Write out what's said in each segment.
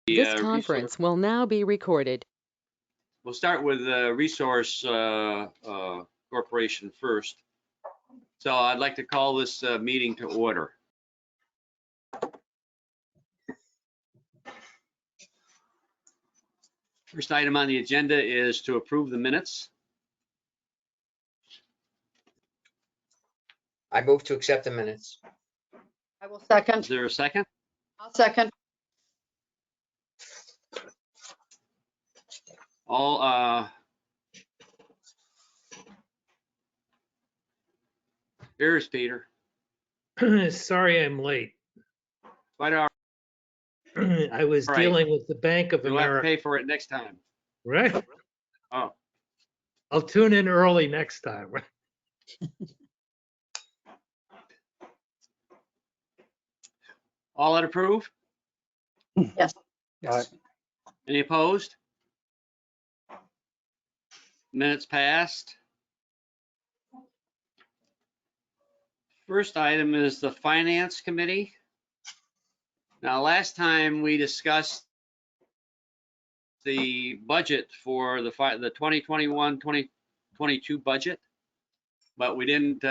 This conference will now be recorded. We'll start with the Resource Corporation first. So I'd like to call this meeting to order. First item on the agenda is to approve the minutes. I move to accept the minutes. I will Is second. there a second? I'll second. All, here's Peter. Sorry I'm late. Quite all right. I was Right. dealing with the Bank of You'll have to America. pay for it next time. Right? Oh, I'll tune in early next time. all that approve? Yes. Yes. Any opposed? Minutes passed. First item is the Finance Committee. Now, last time we discussed the budget for the 2021-2022 budget, but we didn't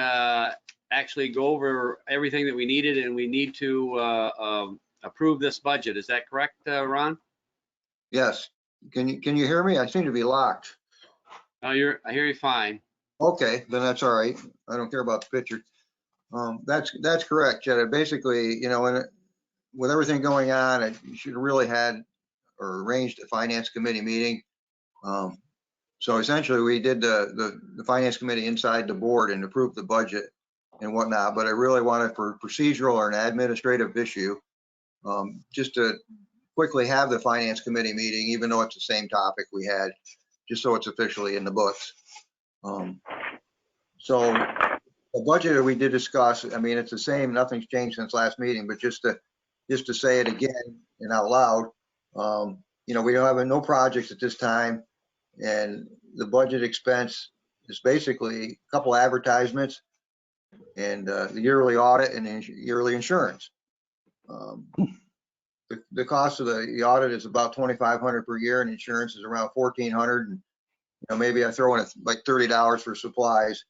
actually go over everything that we needed, and we need to approve this budget. Is that correct, Ron? Yes. Can you hear me? I seem to be locked. Oh, I hear you fine. Okay, then that's all right. I don't care about the picture. That's correct, Jed. Basically, you know, with everything going on, you should have really had or arranged a finance committee meeting. So essentially, we did the finance committee inside the board and approved the budget and whatnot. But I really wanted, for procedural or an administrative issue, just to quickly have the finance committee meeting, even though it's the same topic we had, just so it's officially in the books. So the budget that we did discuss, I mean, it's the same, nothing's changed since last meeting, but just to say it again and out loud, you know, we don't have no projects at this time, and the budget expense is basically a couple advertisements and the yearly audit and yearly insurance. The cost of the audit is about $2,500 per year, and insurance is around $1,400. And, you know, maybe I throw in like $30 for supplies,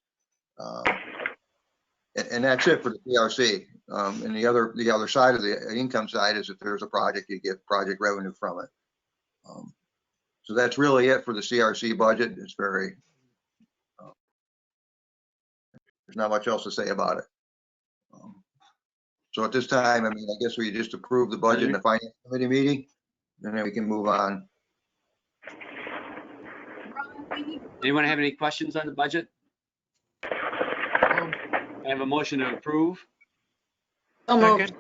and that's it for the CRC. And the other side of the income side is if there's a project, you get project revenue from it. So that's really it for the CRC budget. It's very, there's not much else to say about it. So at this time, I mean, I guess we just approve the budget in the finance committee meeting, and then we can move on. Anyone have any questions on the budget? I have a motion to approve. So moved.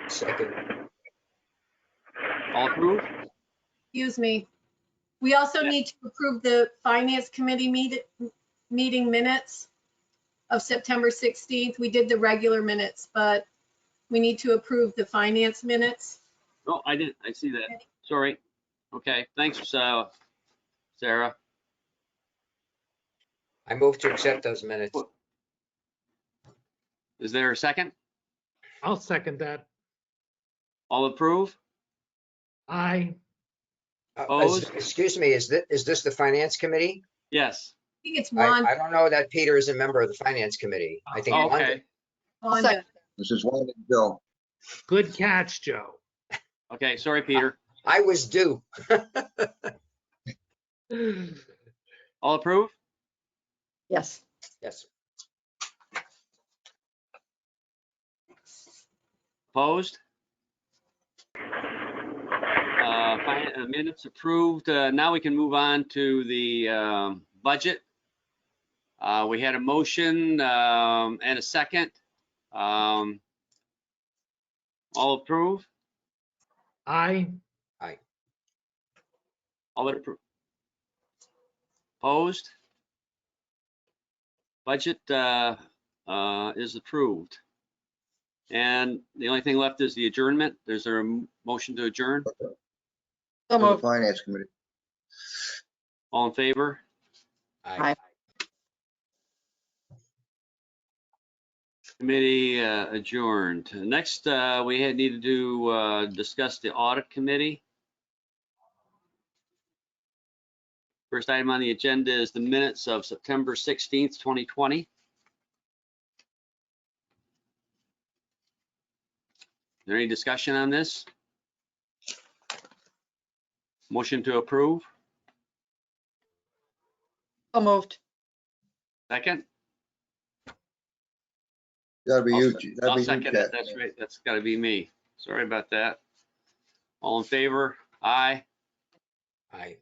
Second. All approved? Excuse me. We also need to approve the Finance Committee meeting minutes of September 16th. We did the regular minutes, but we need to approve the finance minutes. Oh, I didn't. I see that. Sorry. Okay. Thanks, Sarah. I move to accept those minutes. Is there a second? I'll second that. All approve? Aye. Opposed? Excuse me, is this the finance committee? Yes. I think it's Ron. I don't know that Peter is a member of the finance committee. I think. Oh, okay. Wanda. This is Wanda and Joe. Good catch, Joe. Okay. Sorry, Peter. I was due. All approve? Yes. Yes. Opposed? Minutes approved. Now we can move on to the budget. We had a motion and a second. All approve? Aye. All that approve? Opposed? Budget is approved. And the only thing left is the adjournment. There's a motion to adjourn. So For the moved. finance committee. All in favor? Aye. Committee adjourned. Next, we need to discuss the audit committee. First item on the agenda is the minutes of September 16th, 2020. Is there any discussion on this? Motion to approve? So moved. Second? That'd be you. I'll That'd be you, second it. Chet. That's right. That's got to be me. Sorry about that. All in favor? Aye. Aye.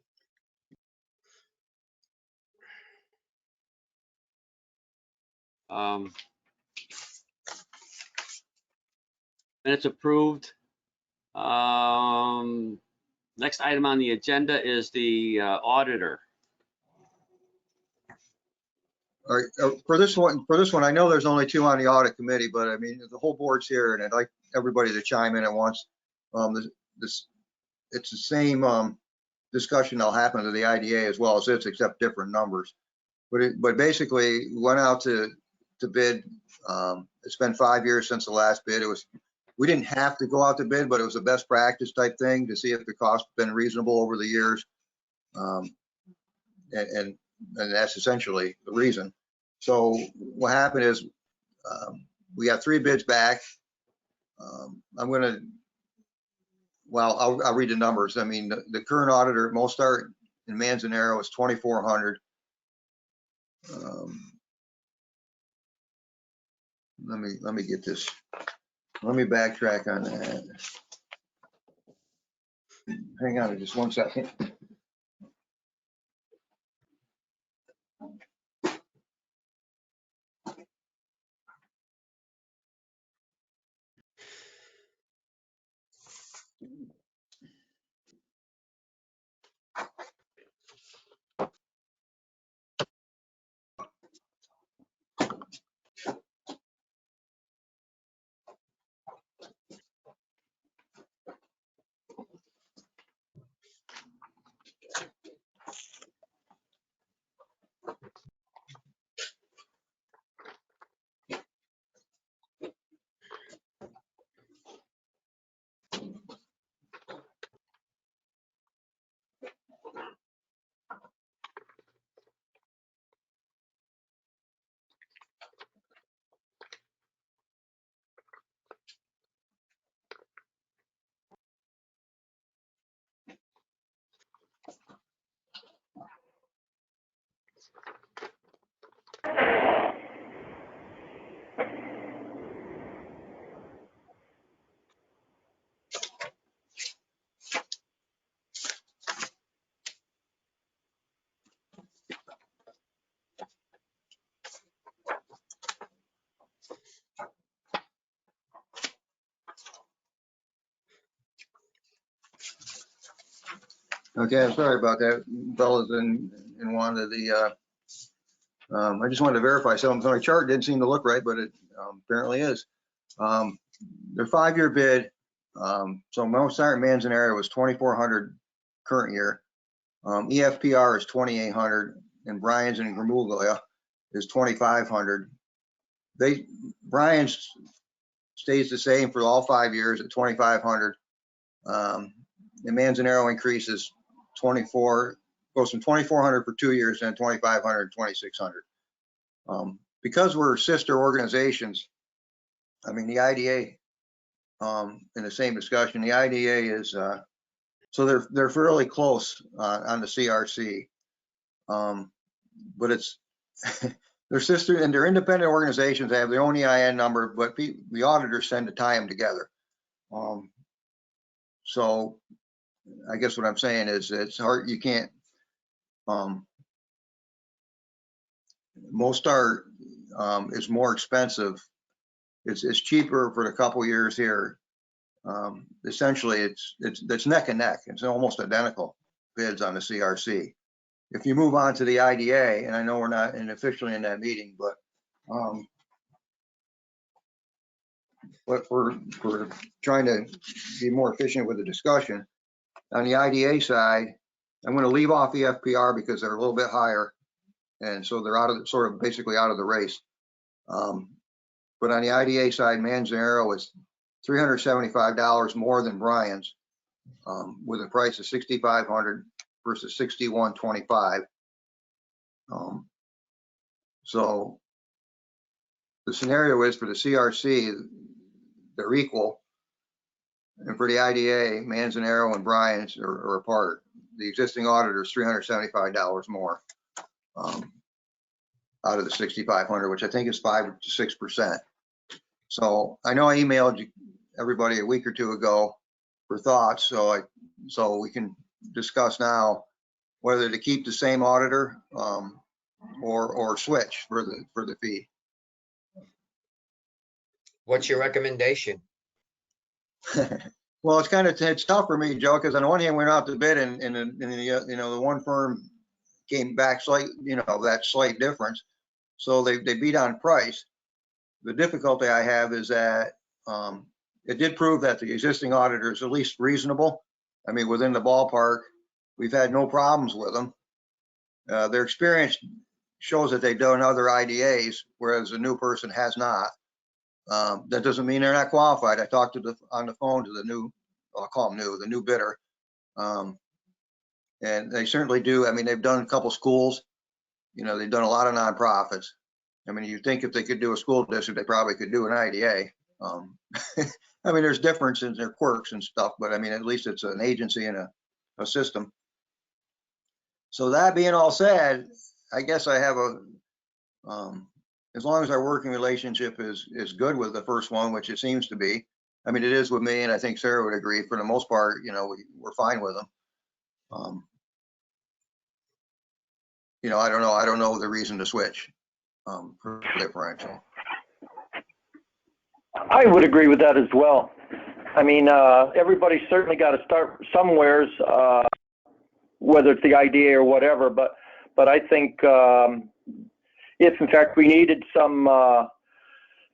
Minutes approved. Next item on the agenda is the auditor. All right, for this one, I know there's only 2 on the audit committee, but I mean, the whole board's here and I'd like everybody to chime in at once. It's the same discussion that'll happen to the IDA as well as this, except different numbers. But basically we went out to bid. It's been 5 years since the last bid. We didn't have to go out to bid, but it was a best practice type thing to see if the cost has been reasonable over the years. And that's essentially the reason. So what happened is we got 3 bids back. I'll read the numbers. I mean, the current auditor, Mostart in Manzanero is $2,400. Let me get this. Let me backtrack on that. Hang on just 1 second. Okay, I'm sorry about that, fellas and Wanda. I just wanted to verify something. So my chart didn't seem to look right, but it apparently is. Their 5-year bid. So Mostart and Manzanero was $2,400 current year. EFPR is $2,800, and Bryan's and Gramuglia is $2,500. Bryan's stays the same for all 5 years at $2,500. The Manzanero increases 24, goes from 2,400 for 2 years, and 2,500, 2,600. Because we're sister organizations, I mean, the IDA, in the same discussion, the IDA is, so they're fairly close on the CRC. But it's, they're sister and they're independent organizations. They have their own EIN number, but the auditors tend to tie them together. So I guess what I'm saying is it's hard, you can't, Mostart is more expensive. It's cheaper for the couple years here. Essentially, it's neck and neck. It's almost identical bids on the CRC. If you move on to the IDA, and I know we're not officially in that meeting, but we're trying to be more efficient with the discussion. On the IDA side, I'm going to leave off the FPR because they're a little bit higher, and so they're out of basically out of the race. But on the IDA side, Manzanero is $375 more than Brian's, with a price of $6,500 versus $6,125. So the scenario is for the CRC, they're equal. And for the IDA, Manzanero and Brian's are apart. The existing auditor is $375 more out of the $6,500, which I think is 5 to 6%. So I know I emailed you, everybody, a week or two ago for thoughts. So we can discuss now whether to keep the same auditor or switch for the fee. What's your recommendation? Well, it's tough for me, Joe, because on the one hand, we went out to bid and the one firm came back that slight difference. So they beat on price. The difficulty I have is that it did prove that the existing auditor is at least reasonable. I mean, within the ballpark, we've had no problems with them. Their experience shows that they've done other IDAs, whereas the new person has not. That doesn't mean they're not qualified. I talked on the phone to the new, I'll call them new, the new bidder. And they certainly do. I mean, they've done a couple schools, they've done a lot of nonprofits. I mean, you think if they could do a school district, they probably could do an IDA. I mean, there's differences, their quirks and stuff, but I mean, at least it's an agency and a system. So that being all said, I guess I have as long as our working relationship is good with the first one, which it seems to be. I mean, it is with me, and I think Sarah would agree. For the most part, we're fine with them. I don't know the reason to switch for differential. I would agree with that as well. I mean, everybody's certainly got to start somewheres, whether it's the IDA or whatever. But I think if in fact we needed some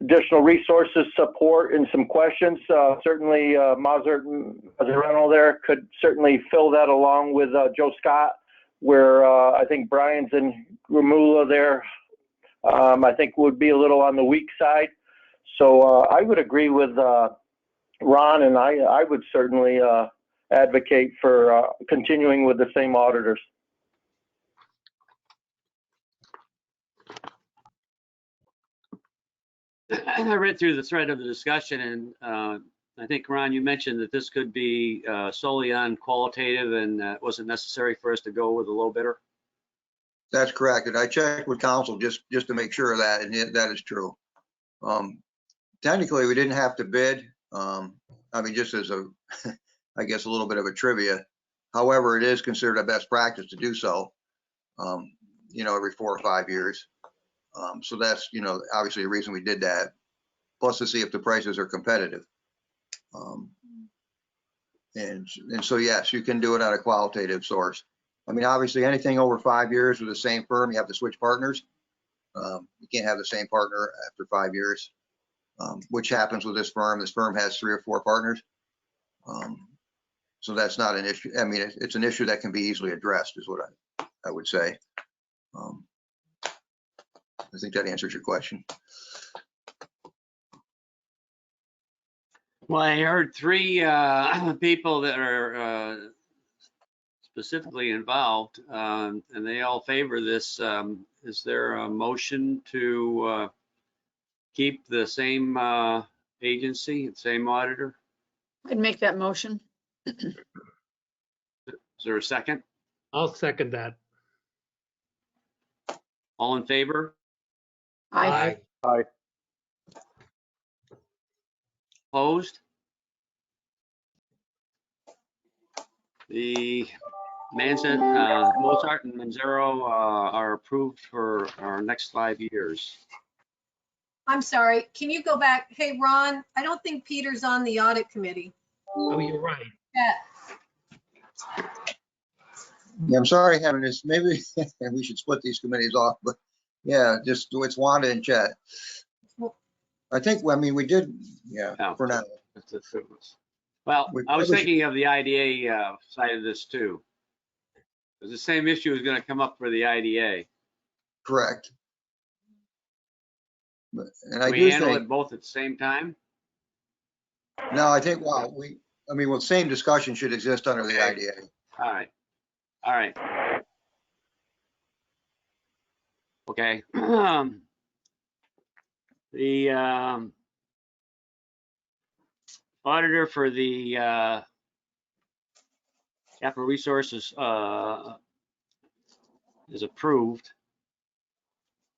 additional resources, support, and some questions, certainly Mazzarano there could certainly fill that along with Joe Scott, where I think Brian's and Ramula there, I think would be a little on the weak side. So I would agree with Ron, and I would certainly advocate for continuing with the same auditors. I read through the thread of the discussion, and I think, Ron, you mentioned that this could be solely on qualitative, and it wasn't necessary for us to go with a low bidder. That's correct. And I checked with counsel just to make sure of that, and that is true. Technically, we didn't have to bid. I mean, just as I guess a little bit of a trivia. However, it is considered a best practice to do so, every 4 or 5 years. So that's, obviously the reason we did that, plus to see if the prices are competitive. And so, yes, you can do it on a qualitative source. I mean, obviously anything over 5 years with the same firm, you have to switch partners. You can't have the same partner after 5 years, which happens with this firm. This firm has 3 or 4 partners. So that's not an issue. I mean, it's an issue that can be easily addressed is what I would say. I think that answers your question. Well, I heard 3 people that are specifically involved, and they all favor this. Is there a motion to keep the same agency, the same auditor? I'd make that motion. Is there a second? I'll second that. All in favor? Aye. Opposed? The Mozart and Manzaro are approved for our next 5 years. I'm sorry, can you go back? Hey, Ron, I don't think Peter's on the audit committee. Oh, you're right. Yeah. Yeah, I'm sorry having this. Maybe we should split these committees off, but yeah, just it's Wanda and Chet. I think, I mean, we did, yeah, for now. Well, We I was probably thinking of the IDA side of this too. Because the same issue is going to come up for the IDA. Correct. And I We do handle think, it both at the same time? no, I think, well, well, same discussion should exist under the IDA. All right. All right. Okay. The auditor for the capital resources is approved.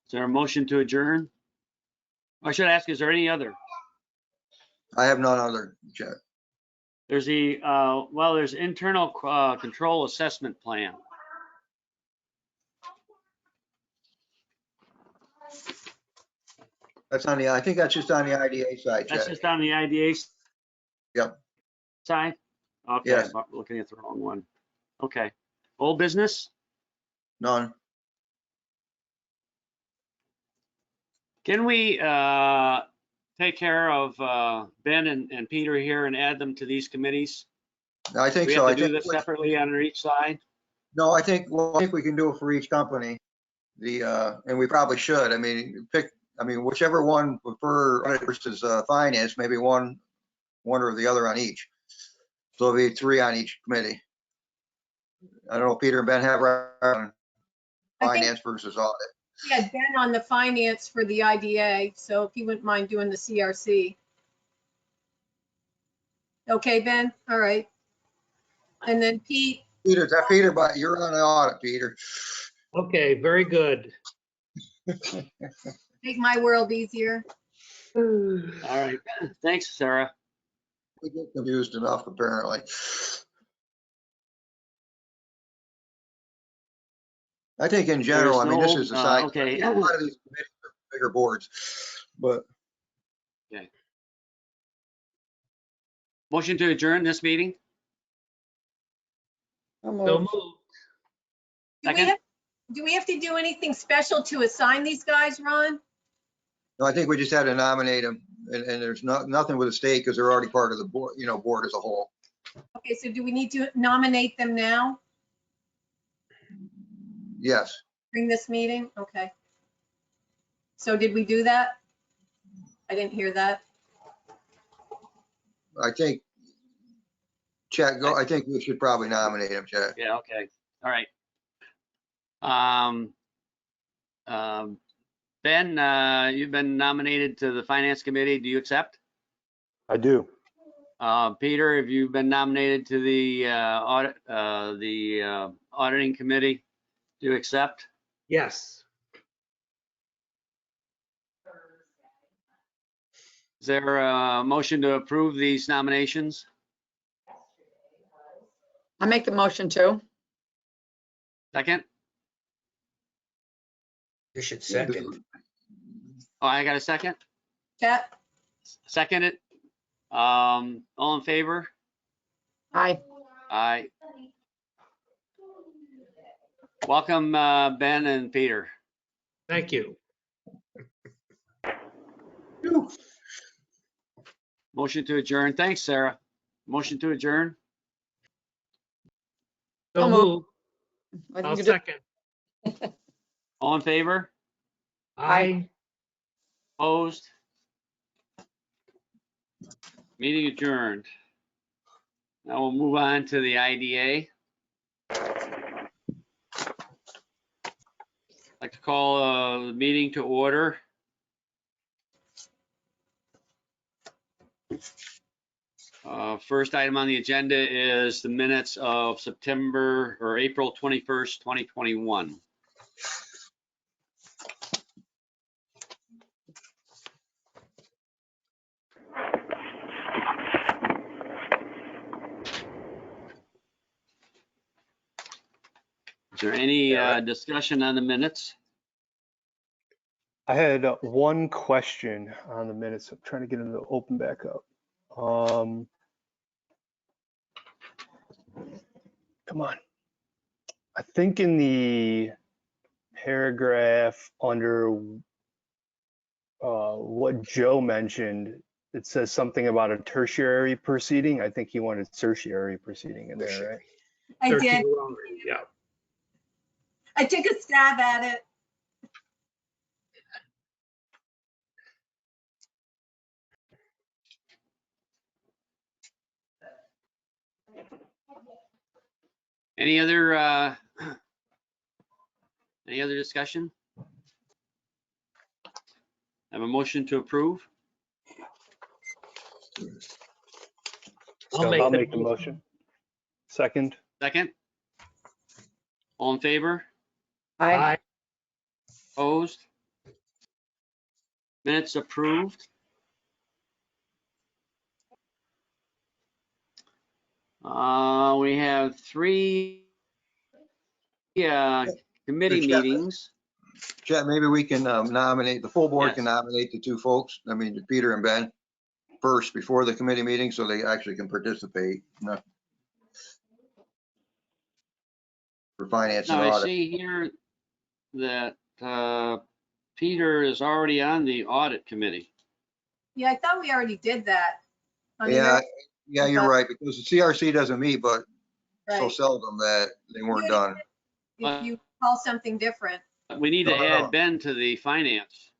Is there a motion to adjourn? I should ask, is there any other? I have none other, Chet. There's the, well, there's internal control assessment plan. That's on the, I think that's just on the IDA side, That's Chet. just on the IDA Yep. side? Okay, Yes. I'm looking at the wrong one. Okay. Old business? None. Can we take care of Ben and Peter here and add them to these committees? I think We so. have I to do think, this separately under each side? no, I think we can do it for each company. And we probably should. I mean, whichever one prefer audit versus finance, maybe one or the other on each. So it'll be 3 on each committee. I don't know, Peter and Ben have I think finance versus audit. we had Ben on the finance for the IDA, so if you wouldn't mind doing the CRC. Okay, Ben? All right. And then Pete, Peter, but you're on the audit, Peter. Okay, very good. make my world easier. All right. Thanks, Sarah. We get confused enough, apparently. I think in general, I mean, this is a side. Okay. A lot of these committees are bigger boards, but Motion to adjourn this meeting? So moved. Second. Do we have to do anything special to assign these guys, Ron? no, I think we just had to nominate them, and there's nothing with the state because they're already part of the board, board as a whole. Okay, so do we need to nominate them now Yes, during this meeting? Okay. So did we do that? I didn't hear that. I think, Chet, I think we should probably nominate him, Chet. Yeah, okay. All right. Ben, you've been nominated to the Finance Committee. Do you accept? I do. Peter, have you been nominated to the Auditing Committee? Do you accept? Yes. Is there a motion to approve these nominations? I make the motion too. Second? You should second. Oh, I got a second? Chat? Second it? All in favor? Aye. Aye. Welcome, Ben and Peter. Thank you. Motion to adjourn. Thanks, Sarah. Motion to adjourn. So So moved. moved. I think I'll you did- second. All in favor? Aye. Opposed? Meeting adjourned. Now we'll move on to the IDA. I'd like to call the meeting to order. First item on the agenda is the minutes of September or April 21st, 2021. Is there any discussion on the minutes? I had one question on the minutes. I'm trying to get them to open back up. Come on. I think in the paragraph under what Joe mentioned, it says something about a tertiary proceeding. I think he wanted tertiary proceeding in there, right? I Searching did. wrong. Yeah. I took a stab at it. Any other discussion? Have a motion to approve? I'll I'll make make the motion. Second. Second? All in favor? Aye. Aye. Opposed? Minutes approved. We have 3 committee Good job. meetings. Chet, maybe we can nominate, the full board Yes. can nominate the 2 folks, I mean, Peter and Ben, first before the committee meeting, so they actually can participate. Not for finance and Now, I audit. see here that Peter is already on the audit committee. Yeah, I thought we already did that. I mean, Yeah, yeah, you're right, because the CRC doesn't meet, but so right. seldom that they weren't done. If you call something different. We need to No, no, add no. Ben to the finance.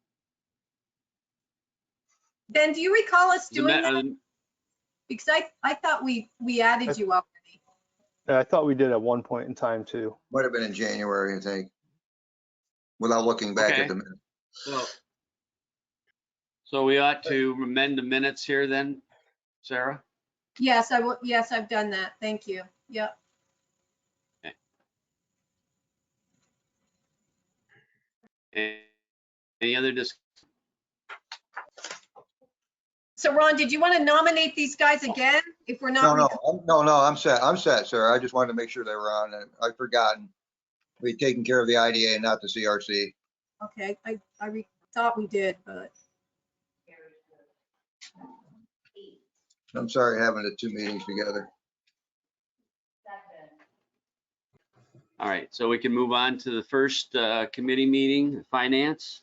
Ben, do you recall us The doing me- that? Because I thought we added you already. I thought we did at one point in time too. Might have been in January, I think, without looking back Okay. at the minute. So we ought to amend the minutes here then, Sarah? Yes, yes, I've done that. Thank you. Yep. Any other discussion? So Ron, did you want to nominate these guys again? If we're not, No, I'm set, sir. I just wanted to make sure they were on, and I'd forgotten. We'd taken care of the IDA and not the CRC. okay, thought we did, but I'm sorry having the 2 meetings together. All right, so we can move on to the first committee meeting, finance.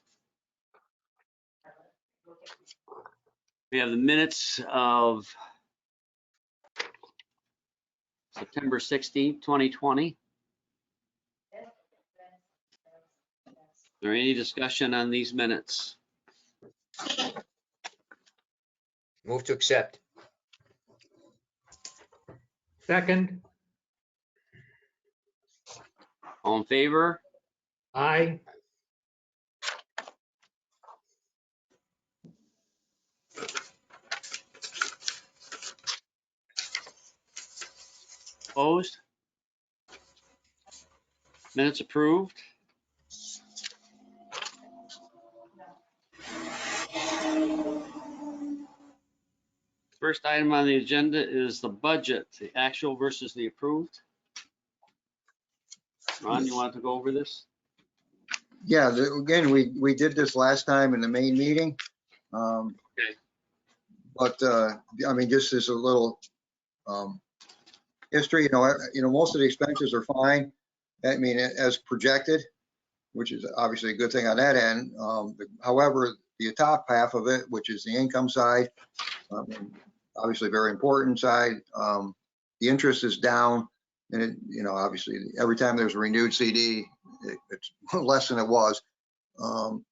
We have the minutes of September 16th, 2020. Is there any discussion on these minutes? Move to accept. Second. All in favor? Aye. Opposed? Minutes approved. First item on the agenda is the budget, the actual versus the approved. Ron, you want to go over this? Yeah, again, we did this last time in the main meeting. Okay. But, I mean, just as a little history, most of the expenses are fine. I mean, as projected, which is obviously a good thing on that end. However, the top half of it, which is the income side, obviously very important side, the interest is down. And it, obviously every time there's a renewed CD, it's less than it was. And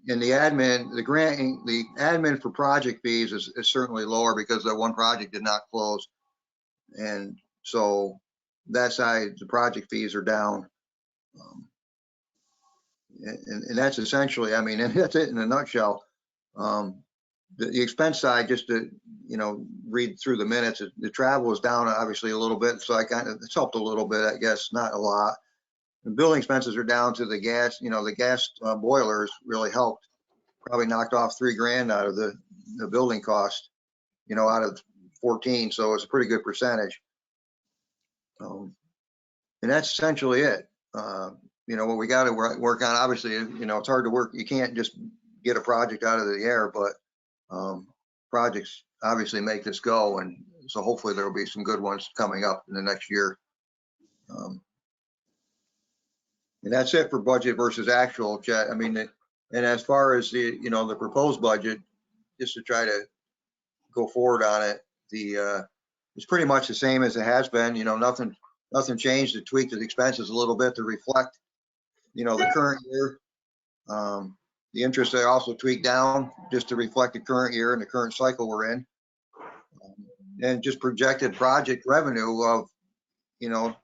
the admin, the admin for project fees is certainly lower because that one project did not close. And so that side, the project fees are down. And that's essentially, I mean, and that's it in a nutshell. The expense side, just to, read through the minutes, the travel is down obviously a little bit. So it's helped a little bit, I guess, not a lot. The building expenses are down to the gas, the gas boilers really helped. Probably knocked off $3,000 out of the building cost, out of 14. So it's a pretty good percentage. And that's essentially it. What we got to work on, obviously, it's hard to work. You can't just get a project out of the air, but projects obviously make this go. And so hopefully there'll be some good ones coming up in the next year. And that's it for budget versus actual, Chet. I mean, and as far as the proposed budget, just to try to go forward on it, it's pretty much the same as it has been. Nothing changed. To tweak the expenses a little bit to reflect, the current year. The interest they also tweaked down just to reflect the current year and the current cycle we're in. And just projected project revenue of you know,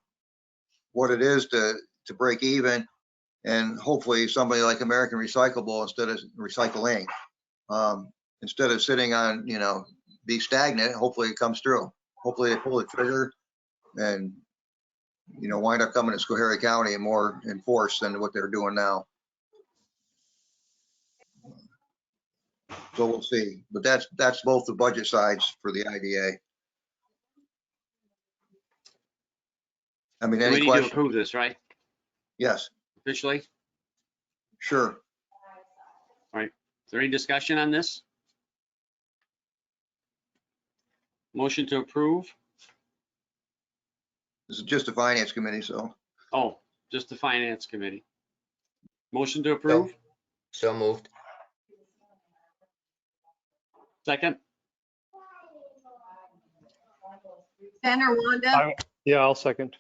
what it is to break even. And hopefully somebody like American Recyclable, instead of recycling, instead of sitting on, you know, be stagnant, hopefully it comes through. Hopefully they pull the trigger and, you know, wind up coming to Schoharie County and more in force than what they're doing now. So we'll see. But that's both the budget sides for the IDA. I mean, We any need to questions? approve this, right? Yes, Officially? sure. Is there any discussion on this? Motion to approve? This is just a finance committee, so Oh, just the finance committee. Motion to approve? So moved. Second? Ben or Wanda? Yeah, I'll second.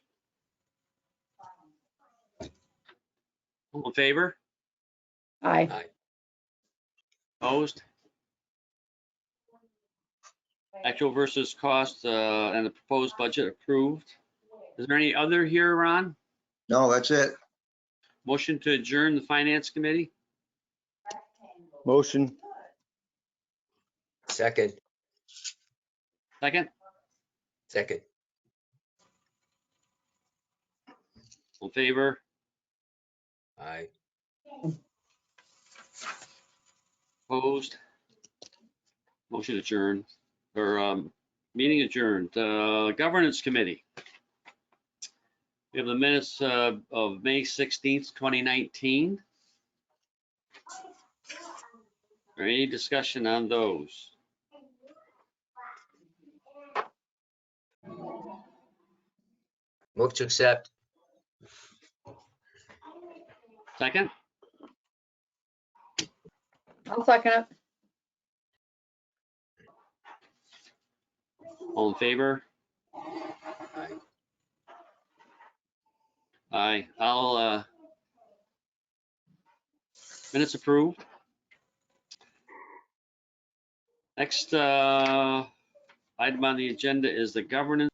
All in favor? Aye. Opposed? Actual versus cost and the proposed budget approved. Is there any other here, Ron? no, that's it. Motion to adjourn the finance committee? Motion. Second. Second? Second. All in favor? Aye. Opposed? Motion adjourned, or meeting adjourned. Governance committee. We have the minutes of May 16th, 2019. Or any discussion on those? Move to accept. Second? I'll second it. All in favor? Aye. Aye. I'll, minutes approved. Next item on the agenda is the governance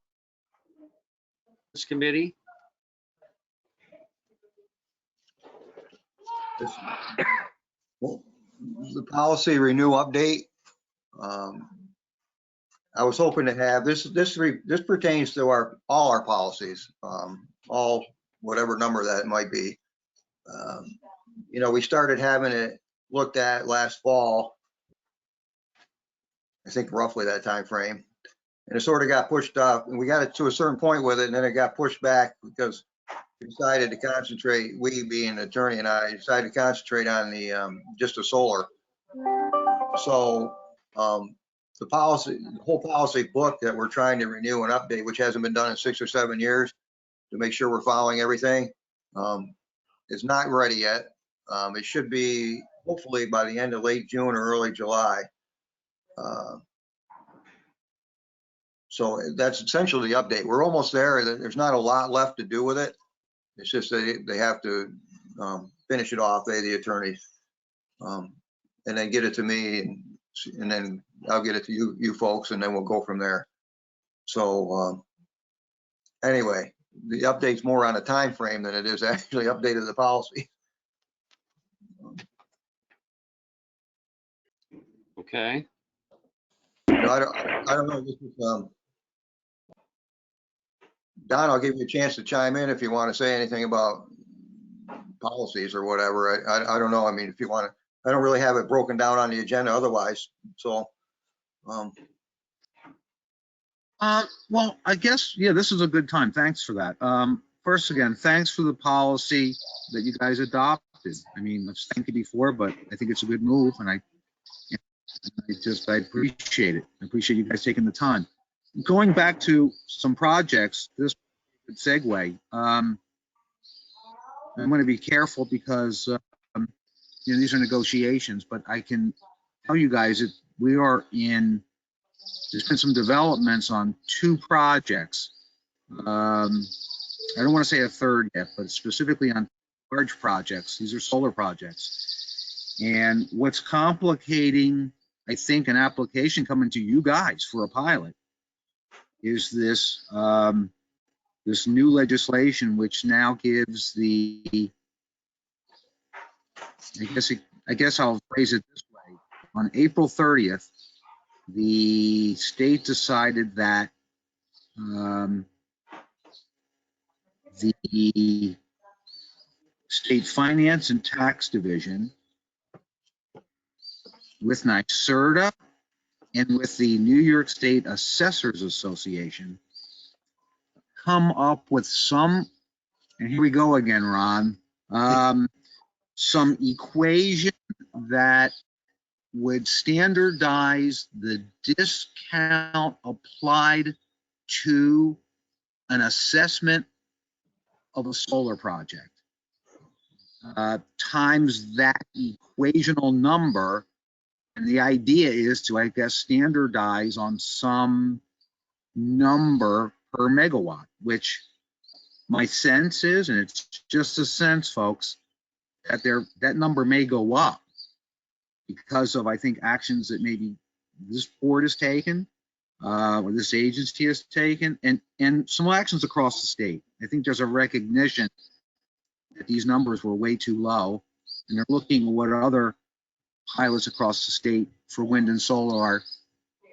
committee. Well, the policy renew update. I was hoping to have this pertains to all our policies, all whatever number that it might be. You know, we started having it looked at last fall, I think roughly that time frame, and it sort of got pushed up, and we got it to a certain point with it, and then it got pushed back because we decided to concentrate, we being an attorney and I decided to concentrate on the just the solar. So the policy, the whole policy book that we're trying to renew and update, which hasn't been done in 6 or 7 years, to make sure we're following everything, is not ready yet. It should be hopefully by the end of late June or early July. So that's essentially the update. We're almost there. There's not a lot left to do with it. It's just that they have to finish it off, the attorneys, and then get it to me, and then I'll get it to you folks, and then we'll go from there. So anyway, the update's more on a time frame than it is actually updated the policy. Okay. You know, I don't know. This is, Don, I'll give you a chance to chime in if you want to say anything about policies or whatever. I don't know. I mean, if you want to, I don't really have it broken down on the agenda otherwise. So, Well, I guess, yeah, this is a good time. Thanks for that. First, again, thanks for the policy that you guys adopted. I mean, I've thanked you before, but I think it's a good move, and I appreciate it. I appreciate you guys taking the time. Going back to some projects, this is a good segue. I'm going to be careful because you know, these are negotiations, but I can tell you guys that there's been some developments on 2 projects. I don't want to say a third yet, but specifically on large projects. These are solar projects. And what's complicating, I think, an application coming to you guys for a pilot is this this new legislation, which now gives the, I guess I'll phrase it this way. On April 30th, the state decided that the State Finance and Tax Division with NYSERDA and with the New York State Assessors Association come up with some, and here we go again, Ron, some equation that would standardize the discount applied to an assessment of a solar project times that equational number. And the idea is to, I guess, standardize on some number per megawatt, which my sense is, and it's just a sense, folks, that that number may go up because of, I think, actions that maybe this board has taken or this agency has taken, and some actions across the state. I think there's a recognition that these numbers were way too low, and they're looking at what other pilots across the state for wind and solar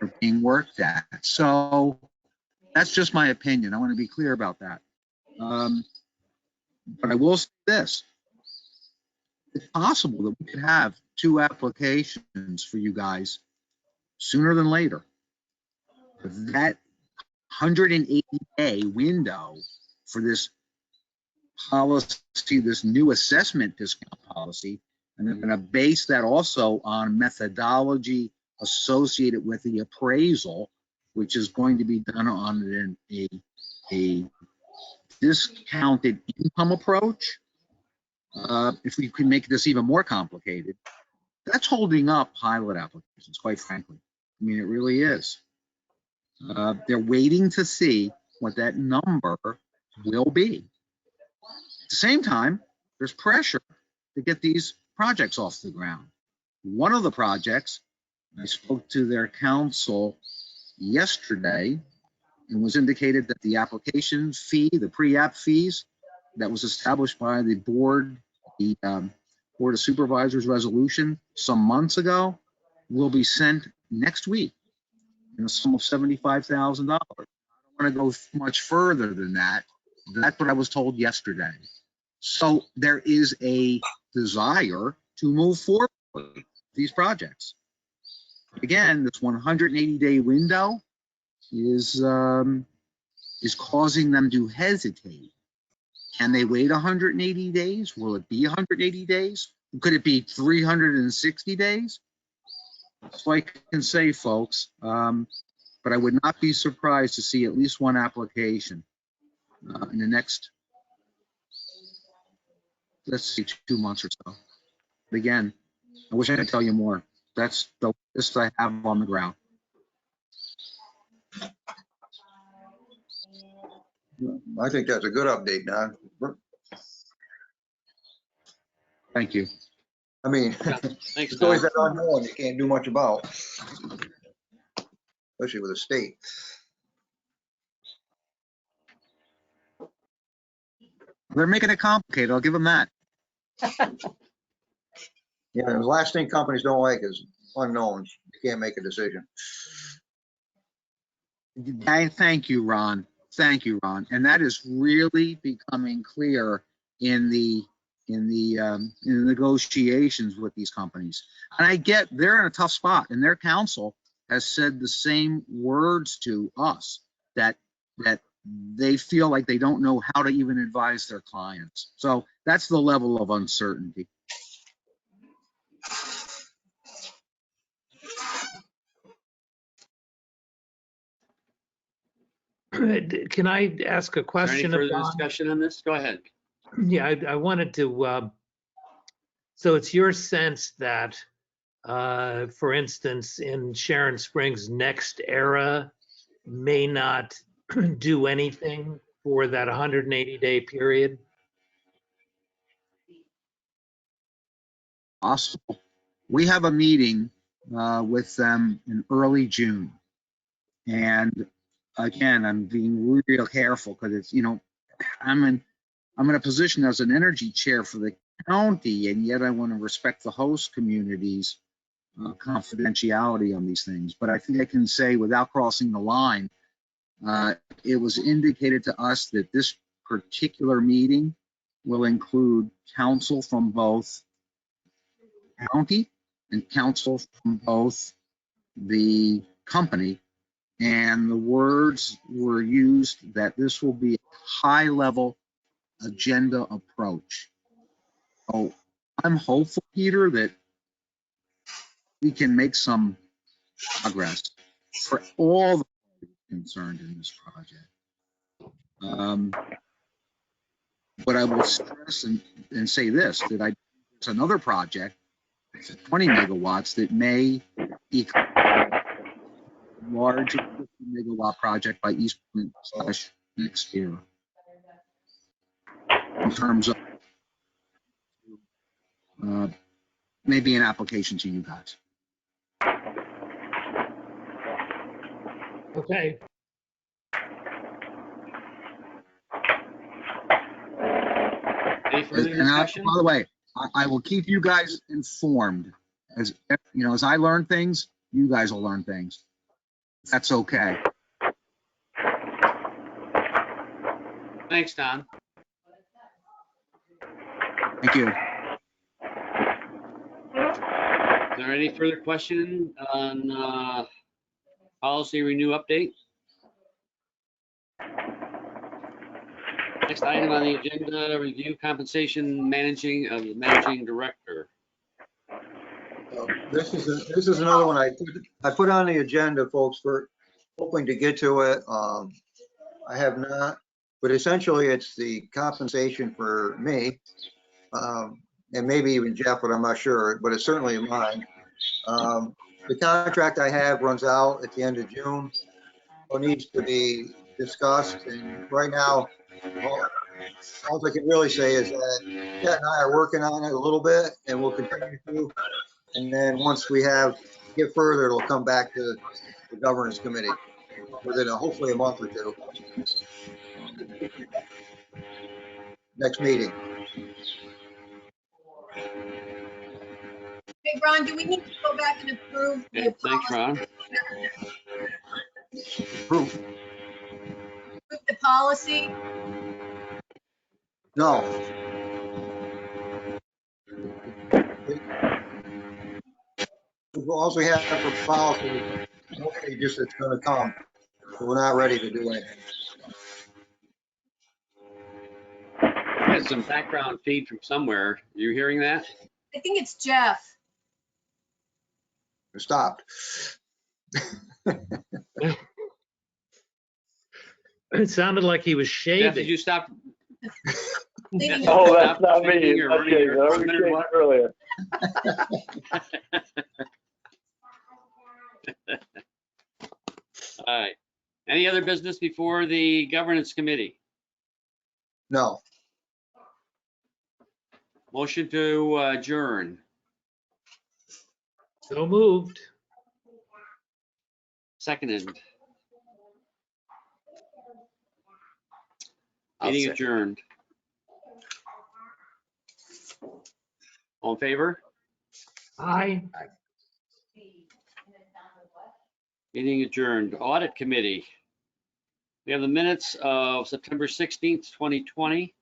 are being worked at. So that's just my opinion. I want to be clear about that. But I will say this. It's possible that we could have 2 applications for you guys sooner than later. That 180-day window for this policy, this new assessment discount policy, and they're going to base that also on methodology associated with the appraisal, which is going to be done on a discounted income approach. If we can make this even more complicated, that's holding up pilot applications, quite frankly. I mean, it really is. They're waiting to see what that number will be. At the same time, there's pressure to get these projects off the ground. One of the projects, I spoke to their counsel yesterday, and was indicated that the application fee, the pre-app fees that was established by the board, the Board of Supervisors resolution some months ago, will be sent next week in a sum of $75,000. I don't want to go much further than that. That's what I was told yesterday. So there is a desire to move forward with these projects. Again, this 180-day window is causing them to hesitate. Can they wait 180 days? Will it be 180 days? Could it be 360 days? That's all I can say, folks. But I would not be surprised to see at least one application in the next, let's see, 2 months or so. But again, I wish I could tell you more. That's the list I have on the ground. I think that's a good update, Don. Thank you. I mean, Thanks, it's always Don. that unknown you can't do much about, especially with the state. They're making it complicated. I'll give them that. Yeah, the last thing companies don't like is unknowns. You can't make a decision. Thank you, Ron. Thank you, Ron. And that is really becoming clear in the negotiations with these companies. And I get they're in a tough spot, and their counsel has said the same words to us, that they feel like they don't know how to even advise their clients. So that's the level of uncertainty. Can I ask a Is there any question further of Don? discussion on this? Go ahead. Yeah, I wanted to, so it's your sense that, for instance, in Sharon Springs, Next Era may not do anything for that 180-day period? Possible. We have a meeting with them in early June, and again, I'm being real careful because it's, I'm in a position as an energy chair for the county, and yet I want to respect the host community's confidentiality on these things. But I think I can say without crossing the line, it was indicated to us that this particular meeting will include counsel from both county and counsel from both the company. And the words were used that this will be a high-level agenda approach. So I'm hopeful, Peter, that we can make some progress for all the parties concerned in this project. But I will stress and say this, that there's another project, it's a 20 megawatts that may be large 50 megawatt project by East Point / next year. In terms of maybe an application to you guys. Okay. Any further And by discussion? the way, I will keep you guys informed as I learn things, you guys will learn things. That's okay. Thanks, Don. Thank you. Is there any further question on policy renew update? Next item on the agenda, review compensation managing director. This is another one I put on the agenda, folks, for hoping to get to it. I have not, but essentially it's the compensation for me, and maybe even Jeff, but I'm not sure, but it's certainly mine. The contract I have runs out at the end of June. It needs to be discussed, and right now, all I can really say is that Kat and I are working on it a little bit, and we'll continue to. And then once we get further, it'll come back to the governance committee within hopefully a month or two. Next meeting. Hey, Ron, do we need to go back and approve Okay, the thanks, Ron. Approve. the policy? No. All we have for policy, hopefully just it's gonna come. So we're not ready to do anything. I had some background feed from somewhere. You hearing that? I think it's Jeff. It stopped. It sounded like he was Jeff, did shaving. you stop? Oh, that's not me. Shaving or That's running your Jason. I was equipment or shaving what? earlier. All right. Any other business before the governance committee? No. Motion to adjourn. So moved. Seconded. I'll Meeting second. adjourned. All in favor? Aye. Meeting adjourned. Audit committee. We have the minutes of September 16th, 2020.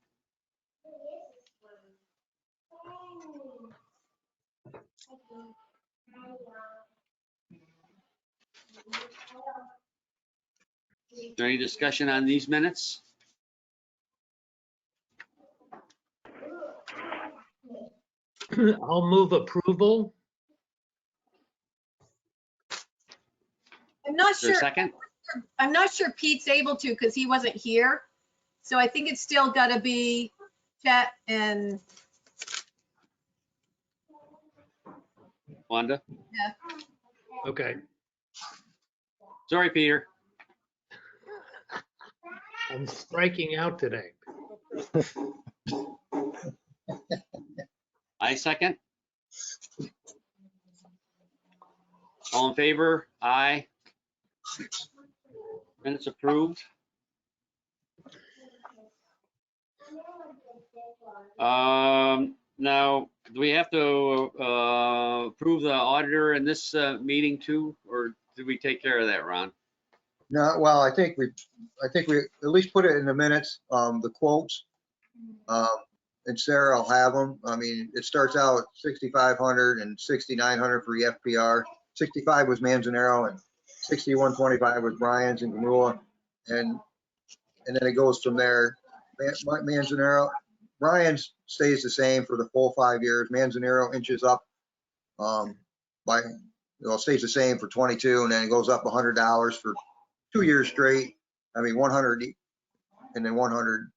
Is there any discussion on these minutes? I'll move approval. I'm not Is there a sure. second? I'm not sure Pete's able to because he wasn't here. So I think it's still got to be Chet and Wanda? Okay. Sorry, Peter. I'm striking out today. I second. All in favor? Aye. Minutes approved. Now, do we have to approve the auditor in this meeting too, or did we take care of that, Ron? No, well, I think we at least put it in the minutes, the quotes. And Sarah will have them. I mean, it starts out at 6,500 and 6,900 for the FPR. 65 was Manzanero and 6125 was Brian's and Gamula. And then it goes from there. Manzanero, Brian's stays the same for the full 5 years. Manzanero inches up stays the same for 22, and then it goes up $100 for 2 years straight. I mean, 100 and then 100.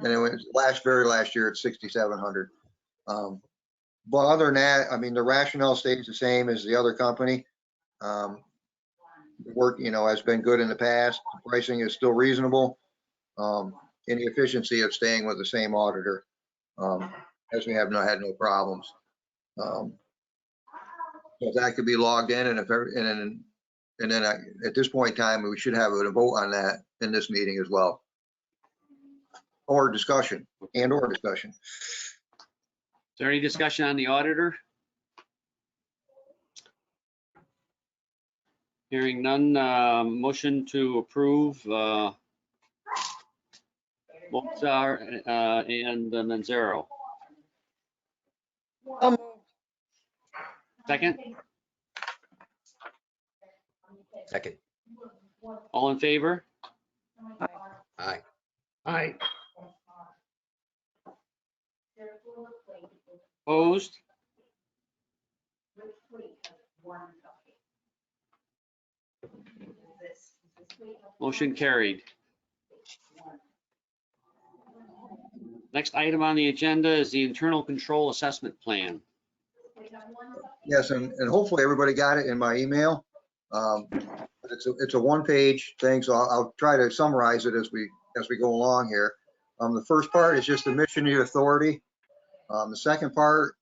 And it was very last year at 6,700. But other than that, I mean, the rationale stays the same as the other company. The work, has been good in the past. The pricing is still reasonable. And the efficiency of staying with the same auditor, as we have had no problems. So that could be logged in, and then at this point in time, we should have a vote on that in this meeting as well. Or discussion. Is there any discussion on the auditor? Hearing none, motion to approve Mozart and Manzaro. So moved. Second, Second. all in favor? Aye. Aye. Opposed? Motion carried. Next item on the agenda is the internal control assessment plan. Yes, and hopefully everybody got it in my email. It's a one-page thing, so I'll try to summarize it as we go along here. The first part is just the mission of the authority. The second part,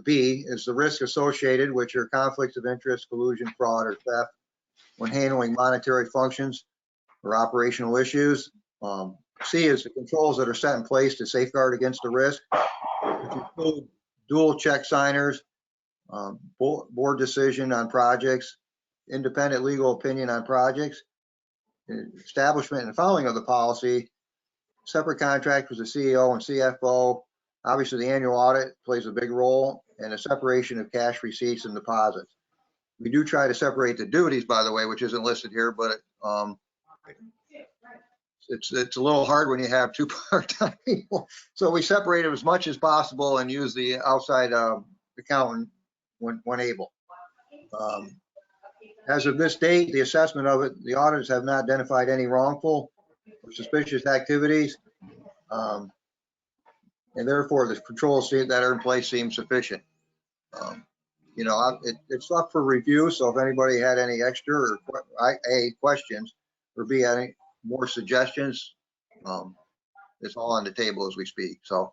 B, is the risk associated, which are conflicts of interest, collusion, fraud, or theft when handling monetary functions or operational issues. C is the controls that are set in place to safeguard against the risk, which include dual check signers, board decision on projects, independent legal opinion on projects, establishment and following of the policy, separate contract with the CEO and CFO. Obviously, the annual audit plays a big role, and a separation of cash receipts and deposits. We do try to separate the duties, by the way, which isn't listed here, but it's a little hard when you have two part-time people. So we separate them as much as possible and use the outside accountant when able. As of this date, the assessment of it, the auditors have not identified any wrongful or suspicious activities. And therefore, the controls that are in place seem sufficient. It's up for review. So if anybody had any extra or A, questions, or B, any more suggestions, it's all on the table as we speak. So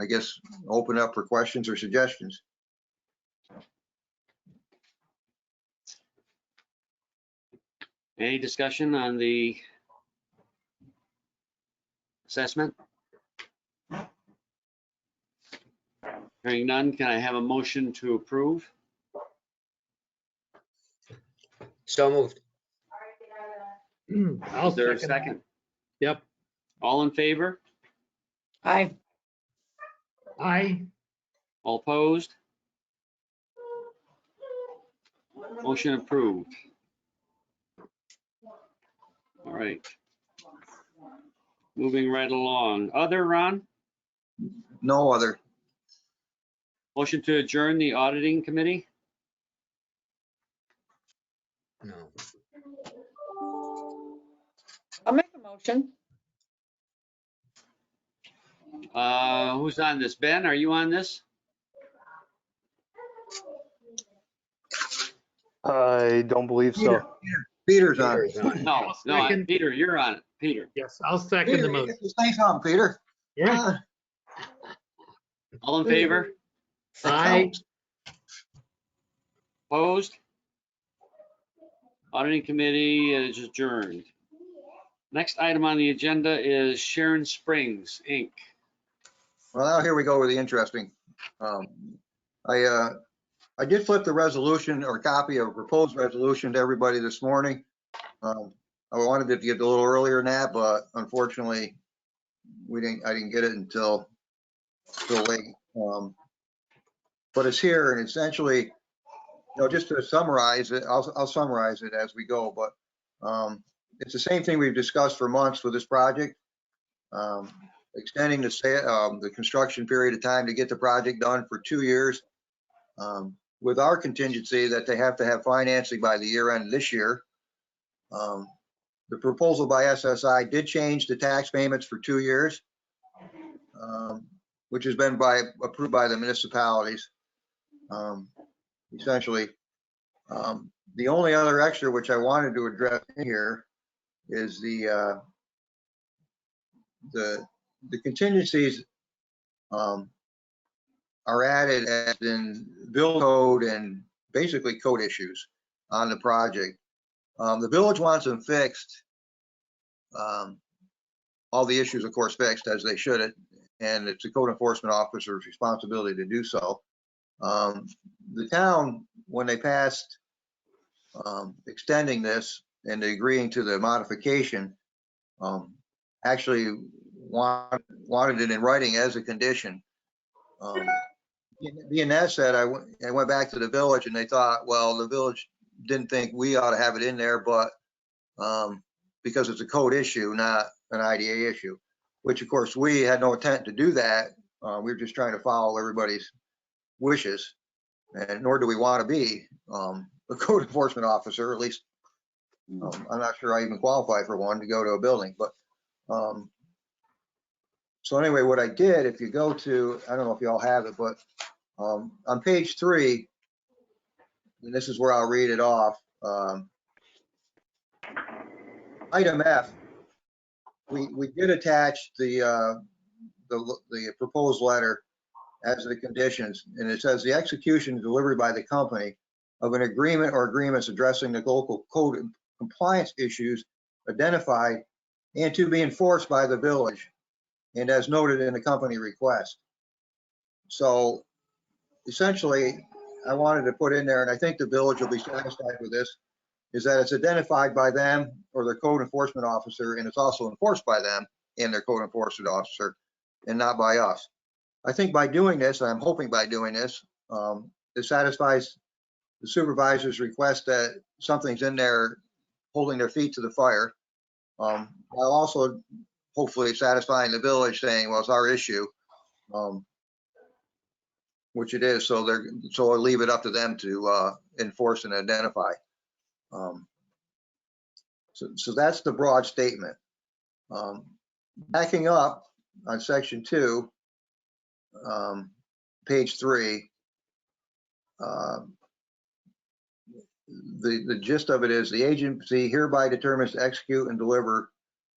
I guess open up for questions or suggestions. Any discussion on the assessment? Hearing none, can I have a motion to approve? So moved. I'll Is there a second. second? Yep. All in favor? Aye. Aye. All opposed? Motion approved. All right. Moving right along. Other, Ron? No other. Motion to adjourn the auditing committee? No. I'll make a motion. Who's on this? Ben, are you on this? I don't believe so. Peter's on. Peter's on. No, Second. Peter, you're on it. Peter. Yes, I'll second the Peter, you motion. get to say something, Peter. Yeah. All in favor? Aye. Opposed? Auditing committee is adjourned. Next item on the agenda is Sharon Springs, Inc. Well, now here we go with the interesting. Um, I did flip the resolution or copy of a proposed resolution to everybody this morning. I wanted to get a little earlier than that, but unfortunately, I didn't get it until late. But it's here, and essentially, just to summarize it, I'll summarize it as we go, but it's the same thing we've discussed for months with this project. Extending the construction period of time to get the project done for 2 years, with our contingency that they have to have financing by the year end this year. The proposal by SSI did change the tax payments for 2 years, which has been approved by the municipalities. Essentially, the only other extra which I wanted to address here is the contingencies are added as in bill code and basically code issues on the project. The village wants them fixed. All the issues, of course, fixed as they should, and it's the code enforcement officer's responsibility to do so. The town, when they passed extending this and agreeing to the modification, actually wanted it in writing as a condition. Being that said, I went back to the village and they thought, well, the village didn't think we ought to have it in there, but because it's a code issue, not an IDA issue, which of course we had no intent to do that. We were just trying to follow everybody's wishes, and nor do we want to be a code enforcement officer. At least I'm not sure I even qualify for one to go to a building, but so anyway, what I did, if you go to, I don't know if y'all have it, but on page 3, and this is where I'll read it off. Item F, we did attach the proposed letter as the conditions, and it says the execution and delivery by the company of an agreement or agreements addressing the local code compliance issues identified and to be enforced by the village, and as noted in the company request. So essentially, I wanted to put in there, and I think the village will be satisfied with this, is that it's identified by them or their code enforcement officer, and it's also enforced by them and their code enforcement officer, and not by us. I think by doing this, I'm hoping by doing this, it satisfies the supervisor's request that something's in there holding their feet to the fire, while also hopefully satisfying the village saying, well, it's our issue, which it is. So I'll leave it up to them to enforce and identify. So that's the broad statement. Backing up on section 2, page 3, the gist of it is the agency hereby determines to execute and deliver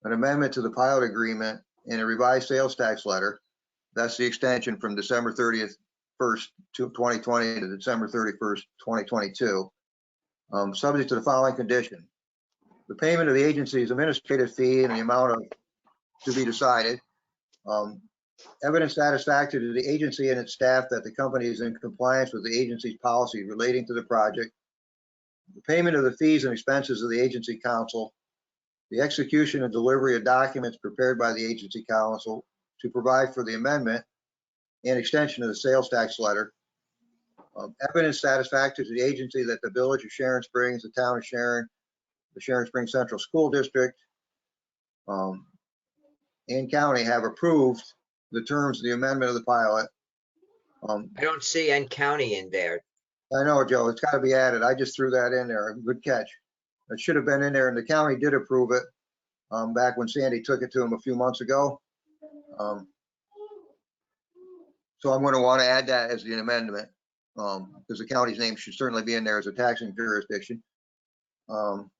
an amendment to the pilot agreement and a revised sales tax letter. That's the extension from December 30th, 2020 to December 31st, 2022. Subject to the following condition: the payment of the agency's administrative fee and the amount of to be decided. Evidence satisfactory to the agency and its staff that the company is in compliance with the agency's policy relating to the project. The payment of the fees and expenses of the agency counsel. The execution and delivery of documents prepared by the agency counsel to provide for the amendment and extension of the sales tax letter. Evidence satisfactory to the agency that the village of Sharon Springs, the town of Sharon, the Sharon Springs Central School District, and county have approved the terms of the amendment of the pilot. I don't see N County in there. I know, Joe, it's got to be added. I just threw that in there. Good catch. It should have been in there, and the county did approve it back when Sandy took it to him a few months ago. So I'm going to want to add that as an amendment, because the county's name should certainly be in there as a taxing jurisdiction. And